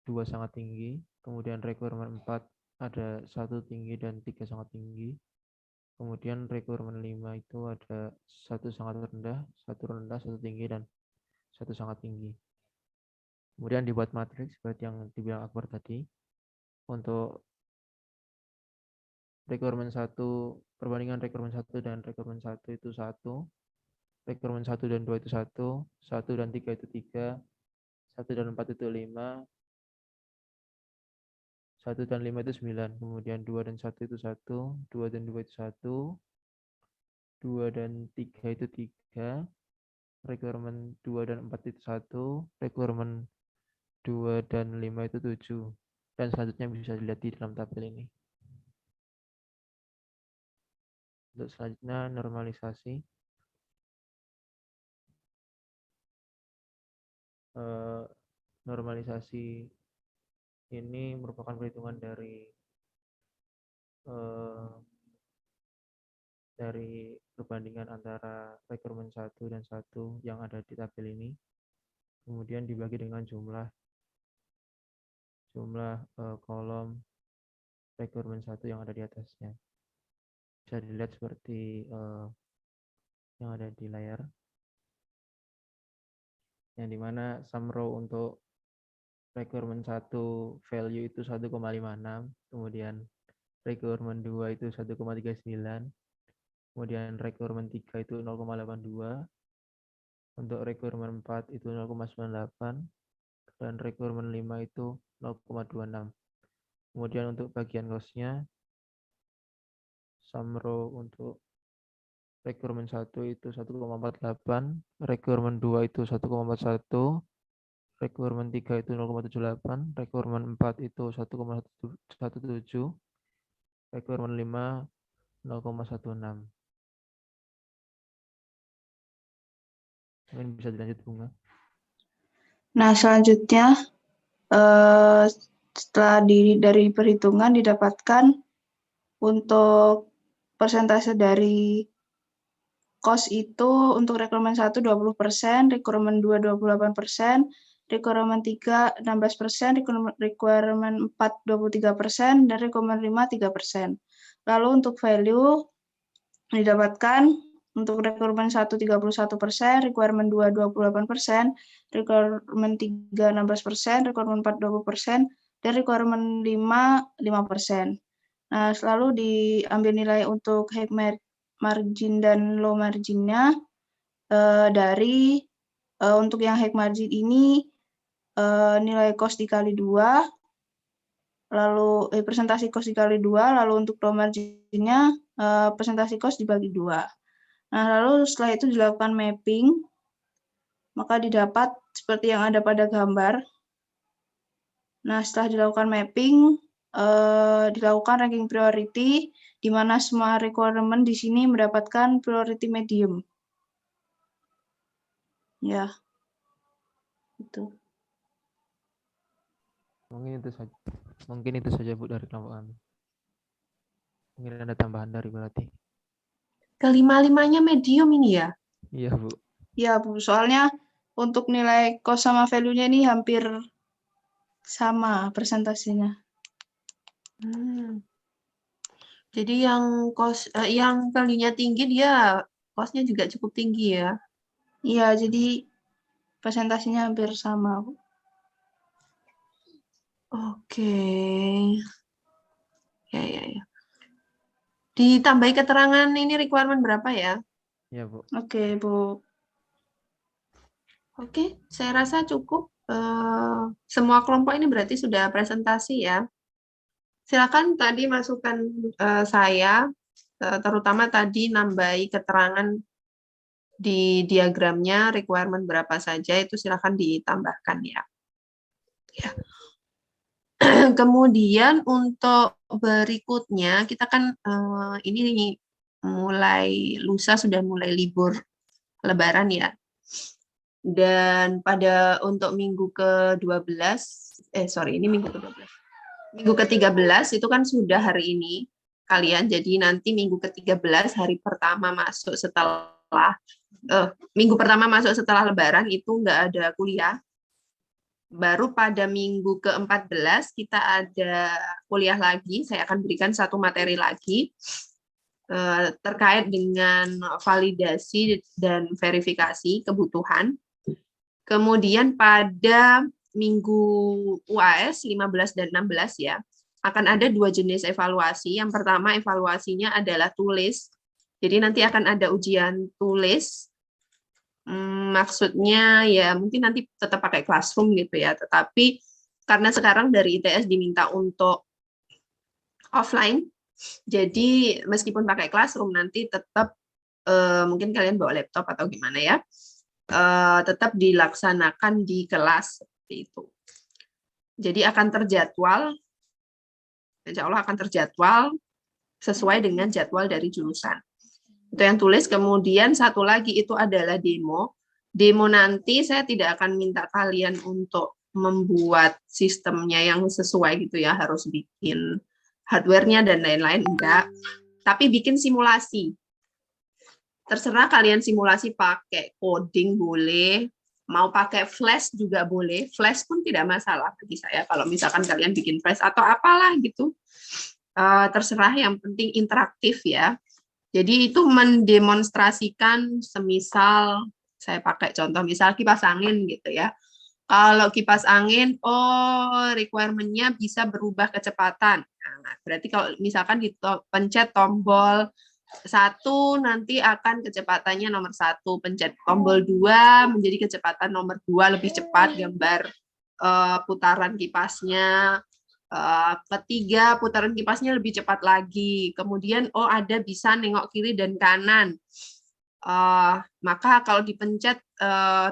F: 2 sangat tinggi. Kemudian requirement 4 ada 1 tinggi dan 3 sangat tinggi. Kemudian requirement 5 itu ada 1 sangat rendah, 1 rendah, 1 tinggi, dan 1 sangat tinggi. Kemudian dibuat matriks seperti yang dibilang Akbar tadi. Untuk requirement 1, perbandingan requirement 1 dan requirement 1 itu 1. requirement 1 dan 2 itu 1, 1 dan 3 itu 3, 1 dan 4 itu 5, 1 dan 5 itu 9, kemudian 2 dan 1 itu 1, 2 dan 2 itu 1, 2 dan 3 itu 3, requirement 2 dan 4 itu 1, requirement 2 dan 5 itu 7, dan selanjutnya bisa dilihat di dalam tabel ini. Untuk selanjutnya normalisasi. Normalisasi ini merupakan perhitungan dari perbandingan antara requirement 1 dan 1 yang ada di tabel ini, kemudian dibagi dengan jumlah kolom requirement 1 yang ada di atasnya. Bisa dilihat seperti yang ada di layar, yang dimana sum row untuk requirement 1 value itu 1,56, kemudian requirement 2 itu 1,39, kemudian requirement 3 itu 0,82, untuk requirement 4 itu 0,98, dan requirement 5 itu 0,26. Kemudian untuk bagian cost-nya, sum row untuk requirement 1 itu 1,48, requirement 2 itu 1,41, requirement 3 itu 0,78, requirement 4 itu 1,17, requirement 5 0,16. Mungkin bisa dilanjut, Bunga.
J: Nah, selanjutnya setelah dari perhitungan didapatkan untuk persentase dari cost itu untuk requirement 1 20%, requirement 2 28%, requirement 3 16%, requirement 4 23%, dan requirement 5 3%. Lalu untuk value didapatkan untuk requirement 1 31%, requirement 2 28%, requirement 3 16%, requirement 4 20%, dan requirement 5 5%. Nah, selalu diambil nilai untuk high margin dan low margin-nya dari untuk yang high margin ini nilai cost dikali 2, lalu presentasi cost dikali 2, lalu untuk low margin-nya presentasi cost dibagi 2. Nah, lalu setelah itu dilakukan mapping, maka didapat seperti yang ada pada gambar. Nah, setelah dilakukan mapping, dilakukan ranking priority, di mana semua requirement di sini mendapatkan priority medium. Ya, itu.
F: Mungkin itu saja Bu dari kelompok kami. Mungkin ada tambahan dari berarti.
E: Kelima-limanya medium ini ya?
F: Iya, Bu.
J: Iya, Bu. Soalnya untuk nilai cost sama value-nya ini hampir sama presentasinya.
E: Jadi yang yang value-nya tinggi dia cost-nya juga cukup tinggi ya?
J: Iya, jadi presentasinya hampir sama, Bu.
E: Oke. Ya. Ditambahi keterangan ini requirement berapa ya?
F: Ya, Bu.
J: Oke, Bu.
E: Oke, saya rasa cukup. Semua kelompok ini berarti sudah presentasi ya. Silakan tadi masukan saya, terutama tadi nambahi keterangan di diagramnya requirement berapa saja, itu silakan ditambahkan ya. Kemudian untuk berikutnya kita kan ini mulai lusa sudah mulai libur Lebaran ya. Dan untuk minggu ke-12 ini minggu ke-12. Minggu ke-13 itu kan sudah hari ini kalian, jadi nanti minggu ke-13 hari pertama masuk setelah minggu pertama masuk setelah Lebaran itu nggak ada kuliah. Baru pada minggu ke-14 kita ada kuliah lagi, saya akan berikan satu materi lagi terkait dengan validasi dan verifikasi kebutuhan. Kemudian pada minggu UAS 15 dan 16 ya, akan ada 2 jenis evaluasi. Yang pertama evaluasinya adalah tulis. Jadi nanti akan ada ujian tulis Maksudnya ya mungkin nanti tetap pakai classroom gitu ya, tetapi karena sekarang dari ITS diminta untuk offline, jadi meskipun pakai classroom nanti tetap mungkin kalian bawa laptop atau gimana ya, tetap dilaksanakan di kelas seperti itu. Jadi akan terjadwal, insya Allah akan terjadwal sesuai dengan jadwal dari jurusan. Itu yang tulis. Kemudian satu lagi itu adalah demo. Demo nanti saya tidak akan minta kalian untuk membuat sistemnya yang sesuai gitu ya, harus bikin hardware-nya dan lain-lain, enggak. Tapi bikin simulasi. Terserah kalian simulasi pakai coding boleh, mau pakai flash juga boleh. Flash pun tidak masalah bagi saya kalau misalkan kalian bikin flash atau apalah gitu. Terserah, yang penting interaktif ya. Jadi itu mendemonstrasikan, semisal saya pakai contoh misal kipas angin gitu ya. Kalau kipas angin, requirement-nya bisa berubah kecepatan. Nah, berarti kalau misalkan dipencet tombol 1 nanti akan kecepatannya nomor 1, pencet tombol 2 menjadi kecepatan nomor 2 lebih cepat, gambar putaran kipasnya. Ketiga, putaran kipasnya lebih cepat lagi. Kemudian ada bisa nengok kiri dan kanan. Maka kalau dipencet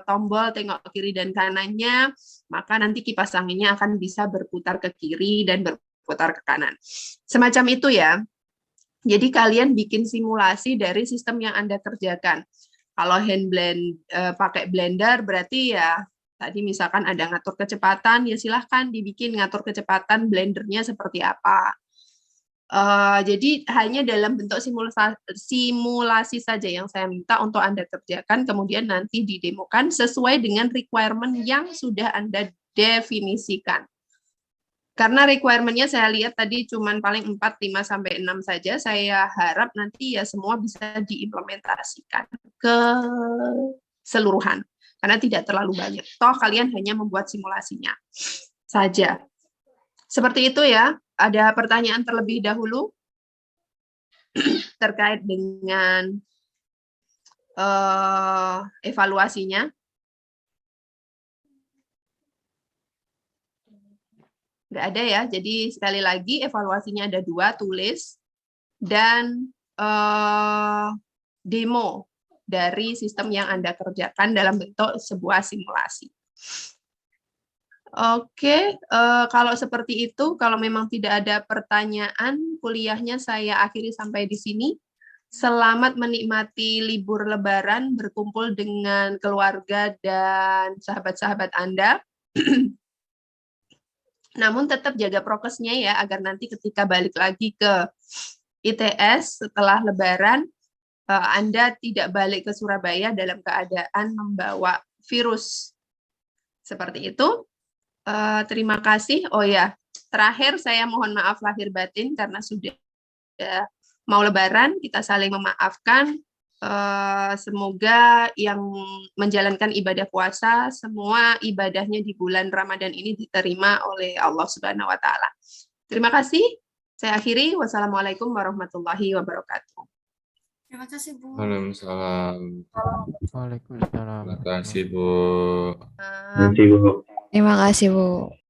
E: tombol tengok kiri dan kanannya, maka nanti kipas anginnya akan bisa berputar ke kiri dan berputar ke kanan. Semacam itu ya. Jadi kalian bikin simulasi dari sistem yang Anda kerjakan. Kalau pakai Blender berarti ya tadi misalkan ada ngatur kecepatan, ya silahkan dibikin ngatur kecepatan Blendernya seperti apa. Jadi hanya dalam bentuk simulasi saja yang saya minta untuk Anda kerjakan, kemudian nanti didemokan sesuai dengan requirement yang sudah Anda definisikan. Karena requirement-nya saya lihat tadi cuma paling 4, 5, sampai 6 saja, saya harap nanti ya semua bisa diimplementasikan ke keseluruhan. Karena tidak terlalu banyak. Toh kalian hanya membuat simulasinya saja. Seperti itu ya. Ada pertanyaan terlebih dahulu terkait dengan evaluasinya? Nggak ada ya. Jadi sekali lagi evaluasinya ada 2, tulis dan demo dari sistem yang Anda kerjakan dalam bentuk sebuah simulasi. Oke, kalau seperti itu, kalau memang tidak ada pertanyaan, kuliahnya saya akhiri sampai di sini. Selamat menikmati libur Lebaran, berkumpul dengan keluarga dan sahabat-sahabat Anda. Namun tetap jaga prokesnya ya, agar nanti ketika balik lagi ke ITS setelah Lebaran, Anda tidak balik ke Surabaya dalam keadaan membawa virus. Seperti itu. Terima kasih. Oh ya, terakhir saya mohon maaf lahir batin karena sudah mau Lebaran, kita saling memaafkan. Semoga yang menjalankan ibadah puasa, semua ibadahnya di bulan Ramadan ini diterima oleh Allah Subhanahu wa Ta'ala. Terima kasih. Saya akhiri. Wassalamualaikum warahmatullahi wabarakatuh.
L: Terima kasih, Bu.
M: Waalaikumsalam.
F: Waalaikumsalam.
M: Terima kasih, Bu.
H: Terima kasih, Bu.
T: Terima kasih, Bu.